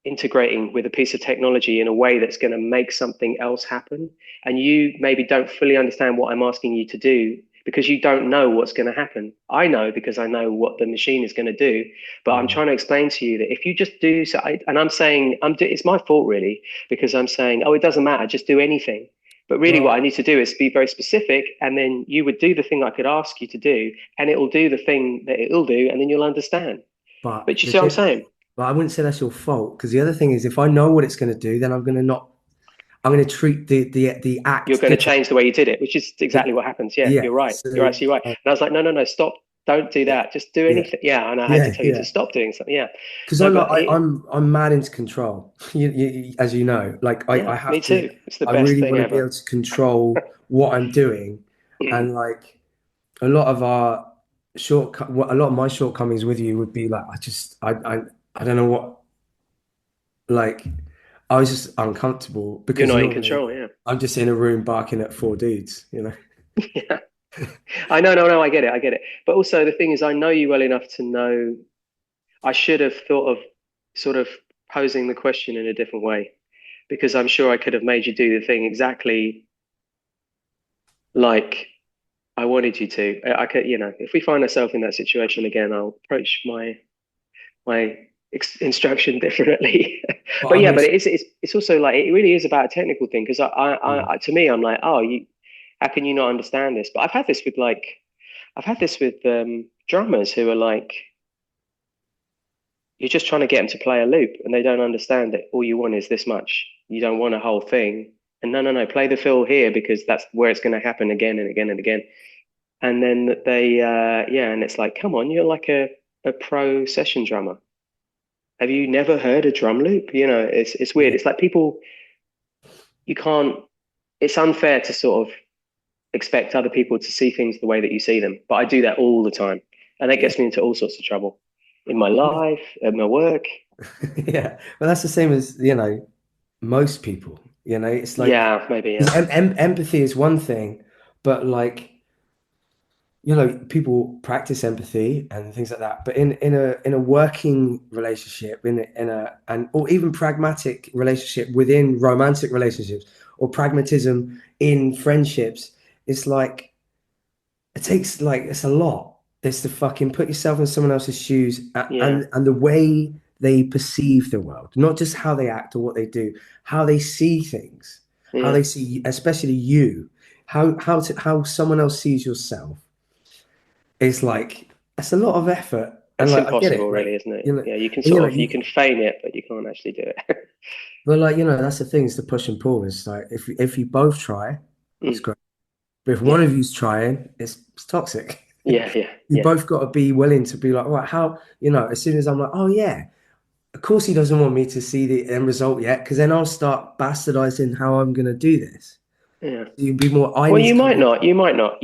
integrating with a piece of technology in a way that's going to make something else happen. And you maybe don't fully understand what I'm asking you to do because you don't know what's going to happen. I know because I know what the machine is going to do, but I'm Mm. trying to explain to you that if you just do so, and I'm saying it's my fault really because I'm saying, oh, it doesn't matter, just do anything. But really, what I Well, need to do is be very specific, and then you would do the thing I could ask you to do, and it will do the thing that it'll do, and then you'll understand. but But you see what I'm saying? but I wouldn't say that's your fault because the other thing is if I know what it's going to do, then I'm going to treat the You're act going to different. change the way you did it, which is exactly what happens. Yeah, Yeah. you're right. So You're absolutely right. And I was like, no, no, no, stop. Don't do yeah, that. Just do yeah, anything. Yeah. And I had to yeah, tell you to yeah. stop doing something. Yeah. Because No, but I'm mad into control. As you know, like yeah, I me have to. too. It's the I best really thing want to be ever. able to control what I'm doing, and like a lot of our a lot of my shortcomings with you would be like I don't know what like I was just uncomfortable You're because not in normally control. Yeah. I'm just in a room barking at four dudes, you know. Yeah. I know. No, no, I get it. I get it. But also, the thing is, I know you well enough to know I should have thought of sort of posing the question in a different way because I'm sure I could have made you do the thing exactly like I wanted you to. I could, if we find ourselves in that situation again, I'll approach my instruction differently. But But I'm yeah, but also it's also like it really is about a technical thing because mm, to me I'm like, oh, you, how can you not understand this? But I've had this with drummers who are like, you're just trying to get them to play a loop and they don't understand that all you want is this much. You don't want a whole thing. And no, no, no, play the fill here because that's where it's going to happen again and again and again. And then yeah, and it's like, come on, you're like a pro session drummer. Have you never heard a drum loop? It's weird. yeah, It's like people, you can't, it's unfair to sort of expect other people to see things the way that you see them. But I do that all the time. And that yeah. gets me into all sorts of trouble in my I mean, life, at my work. yeah. But that's the same as, most people, it's like Yeah, maybe, yeah. 'cause empathy is one thing, but like people practice empathy and things like that. But in a working relationship, or even pragmatic relationship within romantic relationships, or pragmatism in friendships, it's like it takes like it's a lot. It's to fucking put yourself in someone else's shoes Yeah, and the way they perceive the world, not just how they act or what they do, how they see things, how yeah. they see, especially you, how someone else sees yourself is like it's a lot of effort, and It's like I get it, impossible, really, isn't it? you know, Yeah, you can you know, you can feign it, but you can't actually do it. but like that's the thing, is the push and pull. Is like if you both try, it's Mm, great, but if one yeah, of you's trying, it's toxic. yeah, yeah, You yeah. both got to be willing to be like, right, how, as soon as I'm like, oh yeah, of course he doesn't want me to see the end result yet, because then I'll start bastardizing how I'm gonna do this. Yeah. You'd be more, I Well, need to come in. you might not,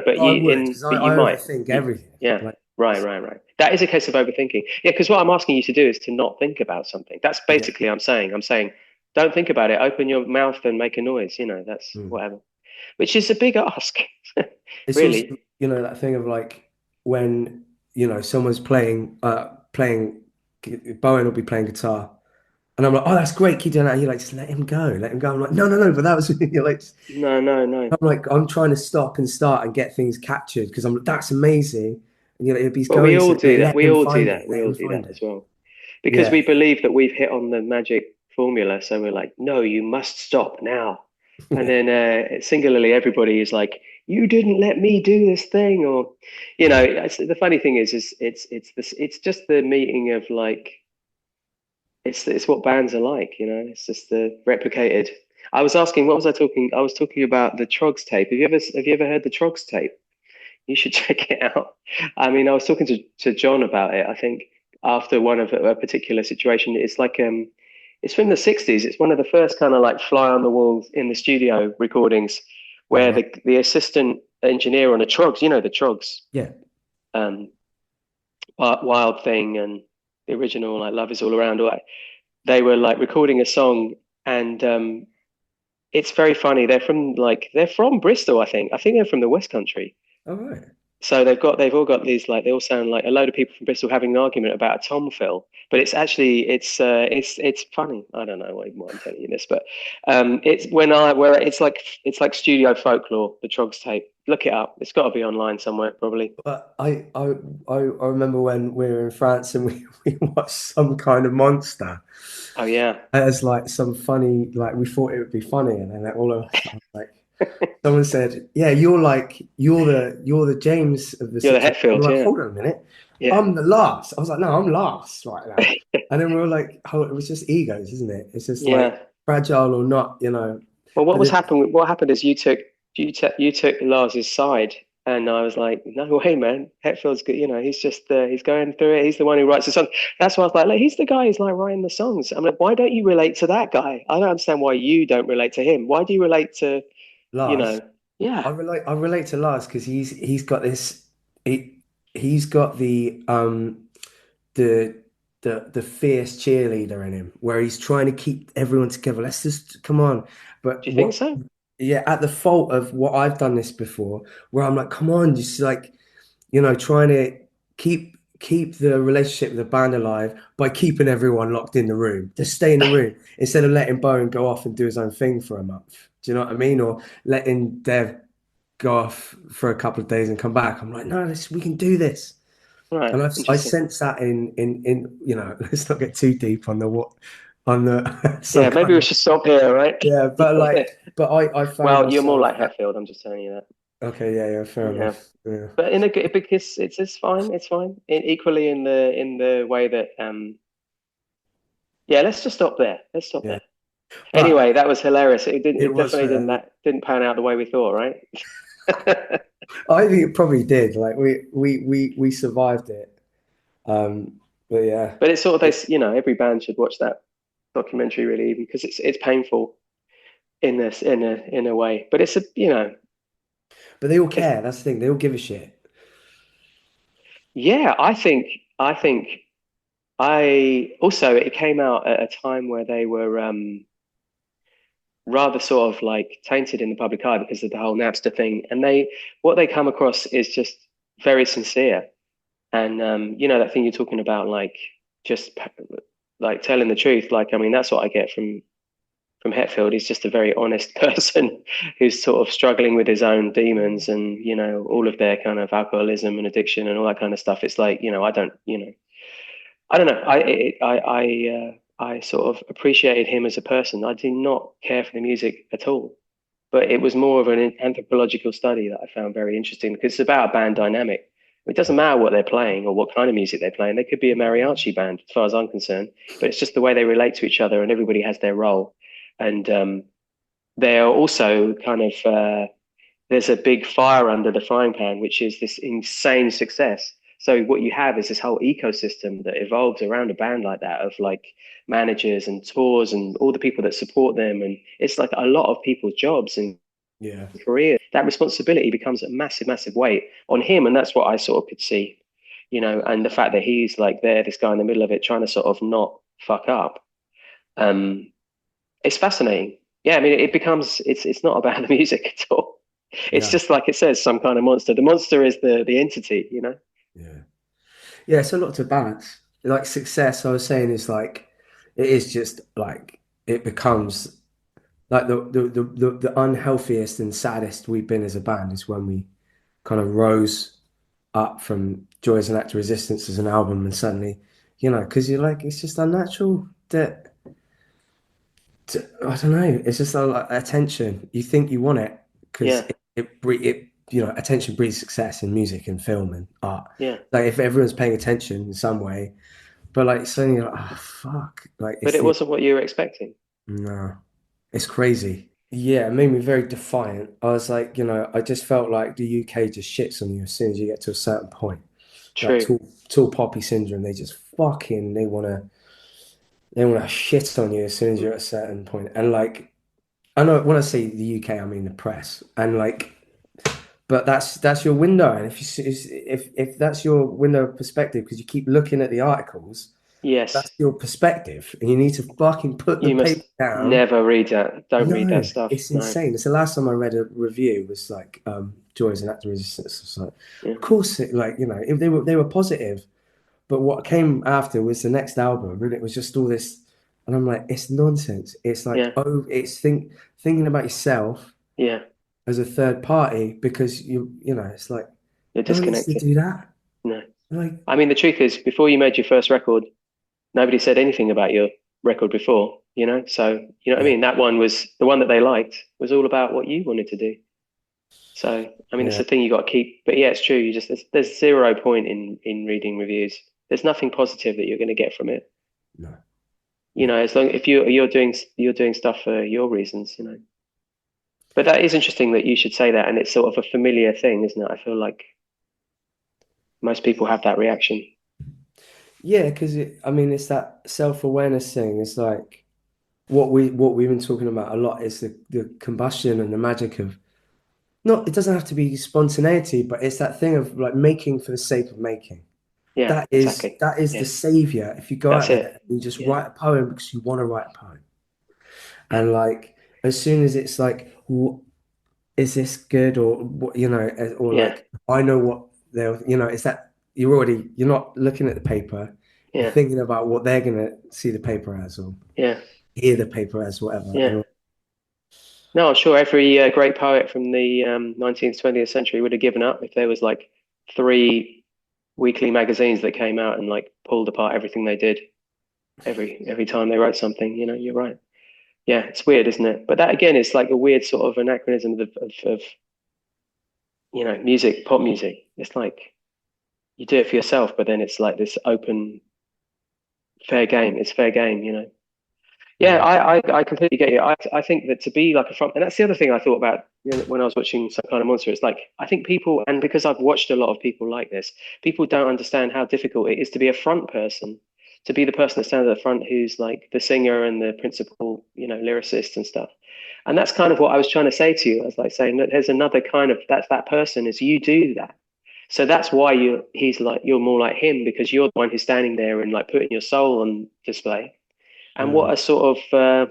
but I would, because but you I might. overthink You, everything. yeah, Like, right, right, right. That is a case of overthinking. Yeah, because what I'm asking you to do is to not think about something. That's yeah. basically I'm saying, don't think about it. Open your mouth and make a noise. That's Mm. whatever. Which is a big ask, It's also, really. that thing of like when, someone's playing, Bowen will be playing guitar. And I'm like, oh, that's great. Keep doing that. And you're like, just let him go. Let him go. I'm like, no, no, no. But that was, you're like, No, no, no. I'm like, I'm trying to stop and start and get things captured because I'm like, that's amazing. And you're like, if he's Well, we going all to do that. let We him all do find that. it, We let all him do find that as it. well. Because Yeah. we believe that we've hit on the magic formula. So we're like, no, you must stop now. And Yeah. then singularly, everybody is like, you didn't let me do this thing. Or, Yeah. the funny thing is it's just the meeting of like, it's what bands are like, it's just the replicated. I was asking, what was I talking? I was talking about the Trogs tape. Have you ever heard the Trogs tape? You should check it out. I mean, I was talking to John about it. I think after one of a particular situation, it's from the '60s. It's one of the first kind of like fly on the walls in the studio recordings, All where right. the assistant engineer on the Trogs, the Trogs, Yeah. um, Wild Thing and the original like Love Is All Around, all that, they were like recording a song, and it's very funny. They're from Bristol, I think. I think they're from the West Country. All right. So they've all got these like they all sound like a load of people from Bristol having an argument about a Tom fill, but it's actually it's funny. I don't know why I'm telling you this, but it's when I where it's like studio folklore, the Trogs tape. Look it up. It's got to be online somewhere, probably. But I remember when we were in France and we watched Some Kind of Monster. Oh yeah, As like some funny, like we thought it would be funny, and then all of us, I was like, someone said, "Yeah, you're the James of the you're the situation." We Hetfield, were like, yeah, "Hold on a minute, yeah. I'm the last." I was like, "No, I'm last right now." And then we were like, "Oh, it was just egos, isn't it? It's just like Yeah. fragile or not, you know." Well, But it, what happened is you took Lars's side, and I was like, no way, man. Hetfield's good. You know, he's just he's going through it. He's the one who writes the songs. That's why I was like, look, he's the guy who's like writing the songs. I'm like, why don't you relate to that guy? I don't understand why you don't relate to him. Why do you relate to, you Lars, know, yeah, I relate to Lars because he's got this he's got the the fierce cheerleader in him where he's trying to keep everyone together. Let's just come on. But do you think what so? yeah, at the fault of what I've done this before, where I'm like, come on, just like, trying to keep the relationship with the band alive by keeping everyone locked in the room. Just stay in the room instead of letting Bowen go off and do his own thing for a month. Do you know what I mean? Or letting Dev go off for a couple of days and come back. I'm like, no, we can do this. Right, And I interesting. sense that in let's not get too deep on the what on the some Yeah, maybe kind we of should stop here, right? yeah, but I found Well, you're more myself like Hetfield. I'm just telling you that. okay, yeah, fair Yeah. enough. Yeah. But in a good because it's fine, it's fine. Equally in the way that yeah, let's just stop there. Let's stop Yeah. there. But Anyway, that was hilarious. it It was definitely didn't pan out the way we thought, right? I think it probably did. Like we survived it. But yeah. But it's sort of It, they, you know, every band should watch that documentary really because it's painful in this in a way. But it's a you know, but they all it's care. That's the thing. They all give a shit. yeah, I think I also it came out at a time where they were rather sort of like tainted in the public eye because of the whole Napster thing. And they what they come across is just very sincere. And you know that thing you're talking about, like just like telling the truth. Like I mean, that's what I get from Hetfield. He's just a very honest person who's sort of struggling with his own demons and you know all of their kind of alcoholism and addiction and all that kind of stuff. It's like you know I don't know. I sort of appreciated him as a person. I did not care for the music at all, but it was more of an anthropological study that I found very interesting because it's about a band dynamic. It doesn't matter what they're playing or what kind of music they're playing. They could be a mariachi band, as far as I'm concerned, but it's just the way they relate to each other, and everybody has their role. And they're also kind of there's a big fire under the frying pan, which is this insane success. So what you have is this whole ecosystem that evolves around a band like that of like managers and tours and all the people that support them. And it's like a lot of people's jobs and Yeah. career. That responsibility becomes a massive, massive weight on him. And that's what I sort of could see, you know, and the fact that he's like there, this guy in the middle of it, trying to sort of not fuck up. Um, it's fascinating. Yeah, I mean, it becomes it's not about the music at all. It's Yeah. just like it says, some kind of monster. The monster is the entity, you know? Yeah. Yeah, it's a lot to balance. Like success, I was saying, is like it is just like it becomes like the unhealthiest and saddest we've been as a band is when we kind of rose up from Joy as an Act of Resistance as an album and suddenly, because you're like, it's just unnatural that I don't know, it's just like attention. You think you want it because Yeah, attention breeds success in music and film and art. yeah. Like if everyone's paying attention in some way, but like suddenly you're like, oh fuck, like But it's it the wasn't what you were expecting. no, it's crazy. Yeah, it made me very defiant. I was like, I just felt like the UK just shits on you as soon as you get to a certain point. Like True. tall poppy syndrome, they just fucking they wanna shit on you as soon as you're at a certain point. And like I know when I say the UK, I mean the press. And like but that's your window. And if that's your window of perspective, because you keep looking at the articles Yes. That's your perspective, and you need to fucking put the You paper must down. never read that. Don't read that No, stuff. it's No. insane. It's the last time I read a review was like Joy is an actor resistance. It's like, Yeah. of course, like if they were positive, but what came after was the next album, and it was just all this, and I'm like, it's nonsense. It's like Yeah. oh, it's thinking about yourself Yeah. as a third party because it's like You're no one needs to disconnected. do that. No. Like I mean, the truth is, before you made your first record, nobody said anything about your record before, you know? So, you know what I yeah, mean? That one was the one that they liked was all about what you wanted to do. So, I mean, it's yeah, the thing you got to keep. But yeah, it's true. There's zero point in reading reviews. There's nothing positive that you're going to get from it. no, You no. know, as long if you're doing stuff for your reasons, you know. But that is interesting that you should say that, and it's sort of a familiar thing, isn't it? I feel like most people have that reaction. Yeah, because I mean, it's that self-awareness thing. It's like what we've been talking about a lot is the combustion and the magic of not. It doesn't have to be spontaneity, but it's that thing of like making for the sake of making. Yeah, exactly. That is the Yeah, savior. If you go that's out there it. and you just Yeah, write a poem because you want to write a poem, and like as soon as it's like, is this good or what or yeah, like I know what they're it's that you're not looking at the paper, you're yeah, thinking about what they're gonna see the paper as or yeah, hear the paper as whatever. yeah. And No, I'm sure every great poet from the 19th, 20th century would have given up if there was like three weekly magazines that came out and like pulled apart everything they did every time they wrote something. You know, you're right. Yeah, it's weird, isn't it? But that again is like a weird sort of anachronism of music, pop music. It's like you do it for yourself, but then it's like this open, fair game. It's fair game, you know. Yeah, yeah, I completely get you. I think that to be like a front, and that's the other thing I thought about when I was watching Some Kind of Monster. It's like I think people, and because I've watched a lot of people like this, people don't understand how difficult it is to be a front person, to be the person that stands at the front who's like the singer and the principal, lyricist and stuff. And that's kind of what I was trying to say to you. I was like saying that there's another kind of that's that person is you do that. So that's why he's like you're more like him because you're the one who's standing there and like putting your soul on display and mm, what a sort of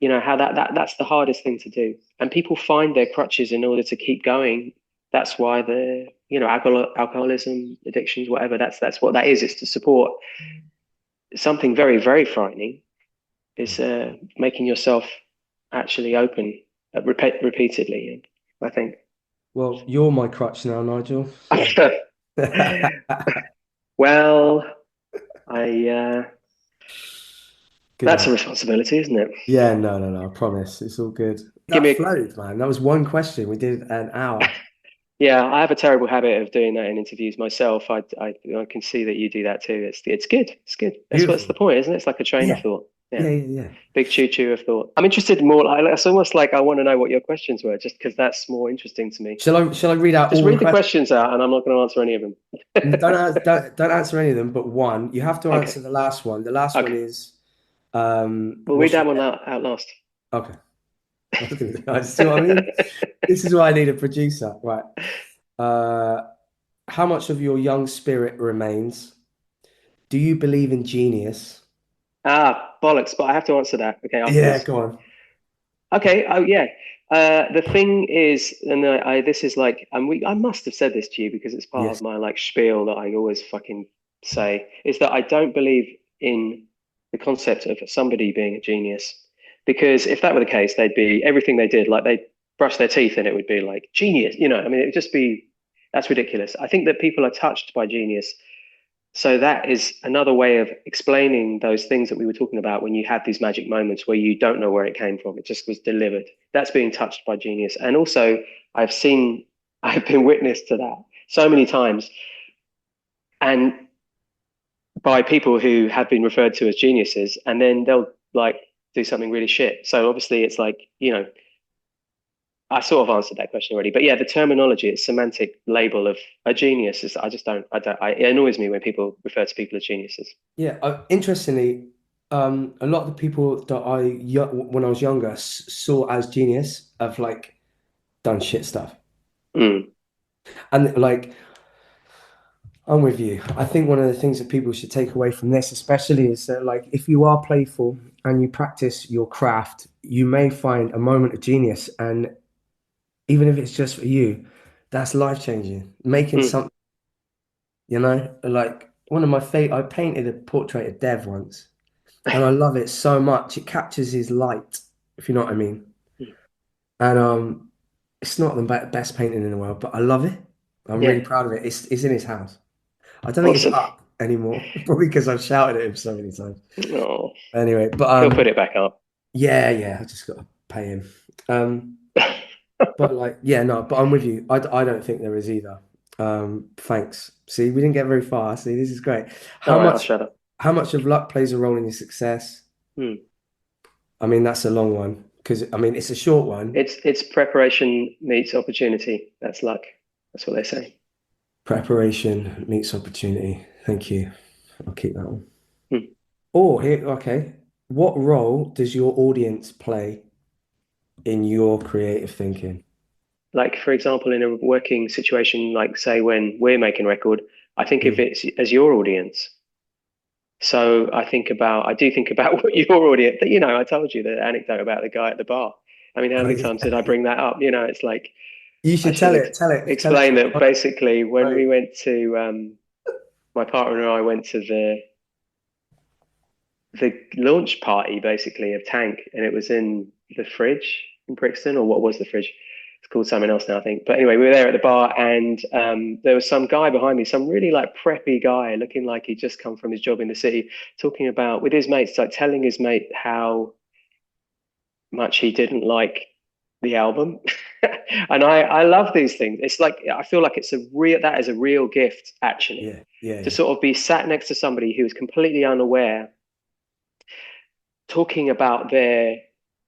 how that's the hardest thing to do and people find their crutches in order to keep going. That's why the alcoholism addictions whatever that's what that is. It's to support something very very frightening is making yourself actually open repeatedly, I think. well, you're my crutch now, Nigel. So. Well, I Good that's man. a responsibility, isn't it? Yeah, no, no, no, I promise. It's all good. Give That me flowed, man. That was one question. We did an hour. Yeah, I have a terrible habit of doing that in interviews myself. I can see that you do that too. It's good. It's good. That's what's the Beautiful. point, isn't it? It's like a train of Yeah, thought. Yeah, yeah, yeah, yeah. big choo choo of thought. I'm interested more. It's almost like I want to know what your questions were, just because that's more interesting to me. Shall I read out Just all the read the questions? questions out, and I'm not going to answer any of them. Don't answer any of them, but one. You have to answer Okay, the last one. The last one okay. is We'll read what's your that one out last. okay. I was gonna see what I mean. This is why I need a producer, right? Uh, how much of your young spirit remains? Do you believe in genius? Ah, bollocks! But I have to answer that. Okay, after Yeah, this. go on. Okay. Oh, yeah. The thing is, and this is like, and I must have said this to you because it's part of Yes. my like spiel that I always fucking say, is that I don't believe in the concept of somebody being a genius. Because if that were the case, they'd be everything they did, like they'd brush their teeth and it would be like genius, I mean, it would just be, that's ridiculous. I think that people are touched by genius so that is another way of explaining those things that we were talking about when you had these magic moments where you don't know where it came from. It just was delivered. That's being touched by genius. And also, I've seen, I've been witness to that so many times. And by people who have been referred to as geniuses, and then they'll like do something really shit. So obviously, it's like, I sort of answered that question already, but yeah, the terminology, it's semantic label of a genius is, it annoys me when people refer to people as geniuses. Yeah. Interestingly, a lot of the people that when I was younger, saw as genius have like done shit stuff, Mm, and like I'm with you. I think one of the things that people should take away from this, especially, is that like if you are playful and you practice your craft, you may find a moment of genius, and even if it's just for you, that's life changing. Making Mm, something, like one of my favorite. I painted a portrait of Dev once, and I love it so much. It captures his light, if you know what I mean. mm. And it's not the best painting in the world, but I love it. I'm Yeah, really proud of it. It's in his house. I don't think it's awesome. up anymore, probably because I've shouted at him so many times. Oh, Anyway, but he'll put it back up. yeah, yeah, I just got to pay him. But like, yeah, no, but I'm with you. I don't think there is either. Thanks. See, we didn't get very far. See, this is great. All How right, I'll much shut up. how much of luck plays a role in your success? Hmm. I mean, that's a long one because I mean it's a short one. It's preparation meets opportunity. That's luck. That's what they say. Preparation meets opportunity. Thank you. I'll keep that one. Hmm. Oh, here, okay. What role does your audience play in your creative thinking? Like for example, in a working situation, like say when we're making a record, I think of Mm. it as your audience. So I do think about what your audience, I told you the anecdote about the guy at the bar. I mean, how Oh, many times did I yeah. bring that up? It's like You I should should tell it. Tell it explain for that basically when right. we went to, my partner and I went to the launch party basically of Tangk, and it was in the fridge in Brixton, or what was the fridge? It's called something else now, I think. But anyway, we were there at the bar, and there was some guy behind me, some really like preppy guy, looking like he'd just come from his job in the city, talking about with his mates, like telling his mate how much he didn't like the album. And I love these things. It's like I feel like that is a real gift actually, Yeah, yeah, to yeah, sort of be sat next to somebody who is completely unaware, talking about their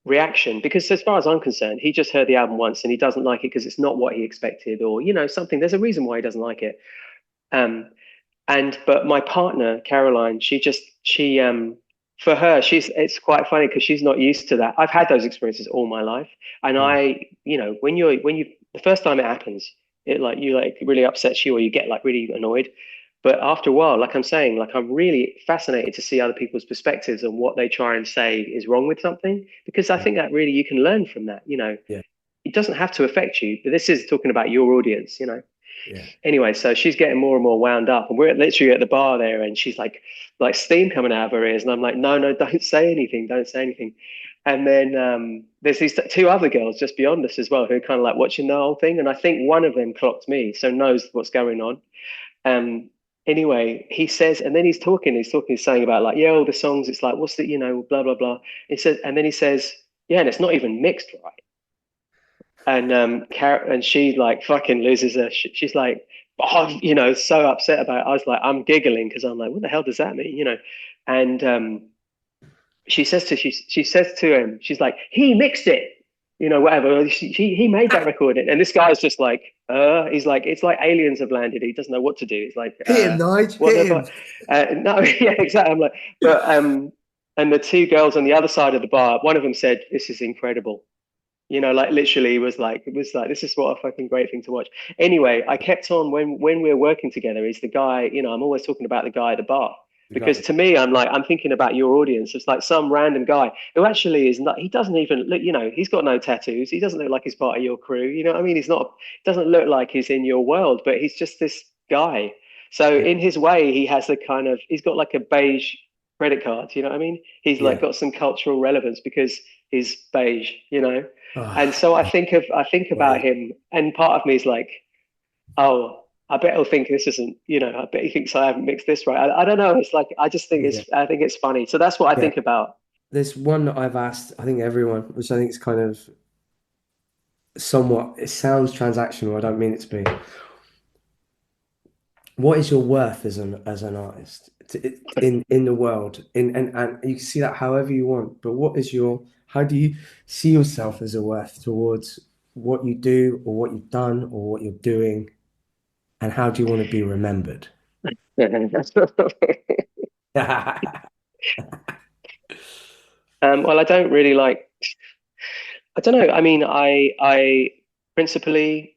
reaction. Because as far as I'm concerned, he just heard the album once and he doesn't like it because it's not what he expected, or something. There's a reason why he doesn't like it. Um, but my partner Caroline, she for her, it's quite funny because she's not used to that. I've had those experiences all my life, and mm, when you the first time it happens, it really upsets you, or you get like really annoyed. But after a while, like I'm saying, like I'm really fascinated to see other people's perspectives and what they try and say is wrong with something, because I mm, think that really you can learn from that. yeah, It doesn't have to affect you, but this is talking about your audience. yeah. Anyway, so she's getting more and more wound up, and we're literally at the bar there, and she's like steam coming out of her ears, and I'm like, no, no, don't say anything, don't say anything. And then there's these two other girls just beyond us as well who are kind of like watching the whole thing, and I think one of them clocked me, so knows what's going on. Um, anyway, he says, and then he's saying about like, yeah, all the songs, it's like, what's the, blah blah blah. He says, and then he says, yeah, and it's not even mixed right. And and she like fucking loses her. She's like, oh, so upset about it. I was like, I'm giggling because I'm like, what the hell does that mean? And she says to him, she's like, he mixed it, whatever. He made that record, and this guy's just like, he's like, it's like aliens have landed. He doesn't know what to do. He's like, Hit him, Nigel. what Hit the him. fuck? No, yeah, exactly. I'm like, but and the two girls on the other side of the bar, one of them said, this is incredible. Like literally it was like this is what a fucking great thing to watch. Anyway, I kept on when we were working together. Is the guy, I'm always talking about the guy at the bar, You got because it. to me, I'm thinking about your audience. It's like some random guy who actually is not. He doesn't even look. He's got no tattoos. He doesn't look like he's part of your crew. You know what I mean? He's not. Doesn't look like he's in your world, but he's just this guy. So Yeah, in his way, he has the kind of. He's got like a beige credit card. You know what I mean? He's like yeah. got some cultural relevance because he's beige. And Oh, so I think about wait. him, and part of me is like, oh, I bet he'll think this isn't, I bet he thinks I haven't mixed this right. I don't know. It's like Yeah, I think it's funny. So that's what I yeah. think about. There's one that I've asked, I think everyone, which I think is kind of somewhat, it sounds transactional. I don't mean it to be. What is your worth as an artist in the world? And you can see that however you want, but how do you see yourself as a worth towards what you do or what you've done or what you're doing, and how do you want to be remembered? Well, I don't really like. I don't know. I mean, I principally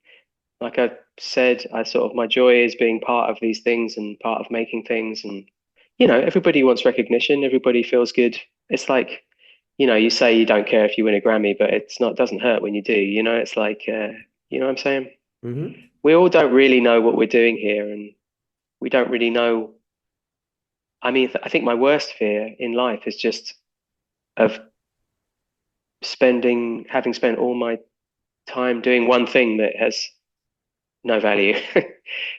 like I said, I sort of my joy is being part of these things and part of making things. And, you know, everybody wants recognition. Everybody feels good. It's like, you know, you say you don't care if you win a Grammy, but it's not, doesn't hurt when you do, you know, it's like, you know what I'm saying? Hmm. We all don't really know what we're doing here, and we don't really know. I mean, I think my worst fear in life is just of having spent all my time doing one thing that has no value,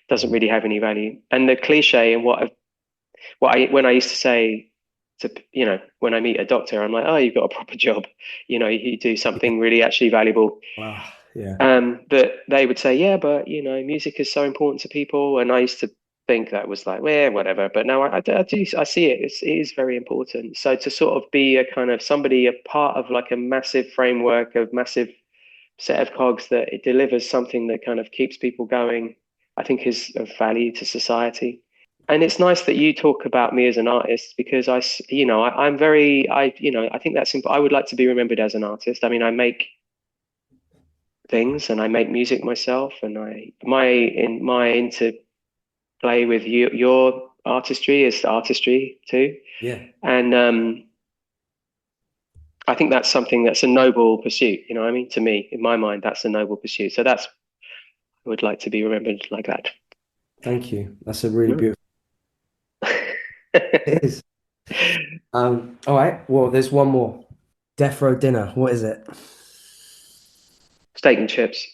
doesn't really have any value. And the cliche and when I used to say to, you know, when I meet a doctor, I'm like, oh, you've got a proper job, you know, you do Yeah. something really actually valuable. Wow. Yeah. But they would say, yeah, but you know, music is so important to people. And I used to think that was like, well, whatever. But now I see it. It is very important. So to sort of be a kind of somebody, a part of like a massive framework, of massive set of cogs that it delivers something that kind of keeps people going, I think is of value to society. And it's nice that you talk about me as an artist because you know, I'm very, you know, I think that's simple. I would like to be remembered as an artist. I mean, I make things and I make music myself, and my interplay with your artistry is artistry too. Yeah. And I think that's something that's a noble pursuit. You know what I mean? To me, in my mind, that's a noble pursuit. So that's I would like to be remembered like that. Thank you. That's a really Mm. beautiful. It is. All right. Well, there's one more. Death row dinner. What is it? Steak and chips.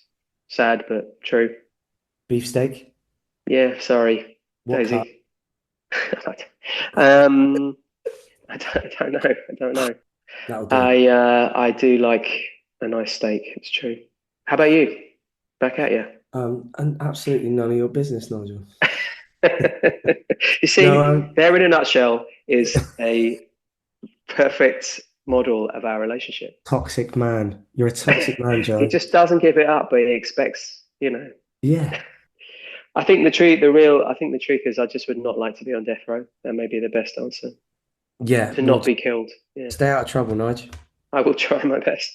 Sad, but true. Beefsteak. Yeah, sorry, What cut? Daisy. um, I don't know. I don't know. That'll do. I do like a nice steak. It's true. How about you? Back at you. And absolutely none of your business, Nigel. You No, see, there in a nutshell is a perfect model of our relationship. toxic man. You're a toxic man, He Joe. just doesn't give it up, but he expects, you know. Yeah. I think the truth is I just would not like to be on death row. That may be the best answer. Yeah. To Well, not be killed. Yeah. stay out of trouble, Nigel. I will try my best.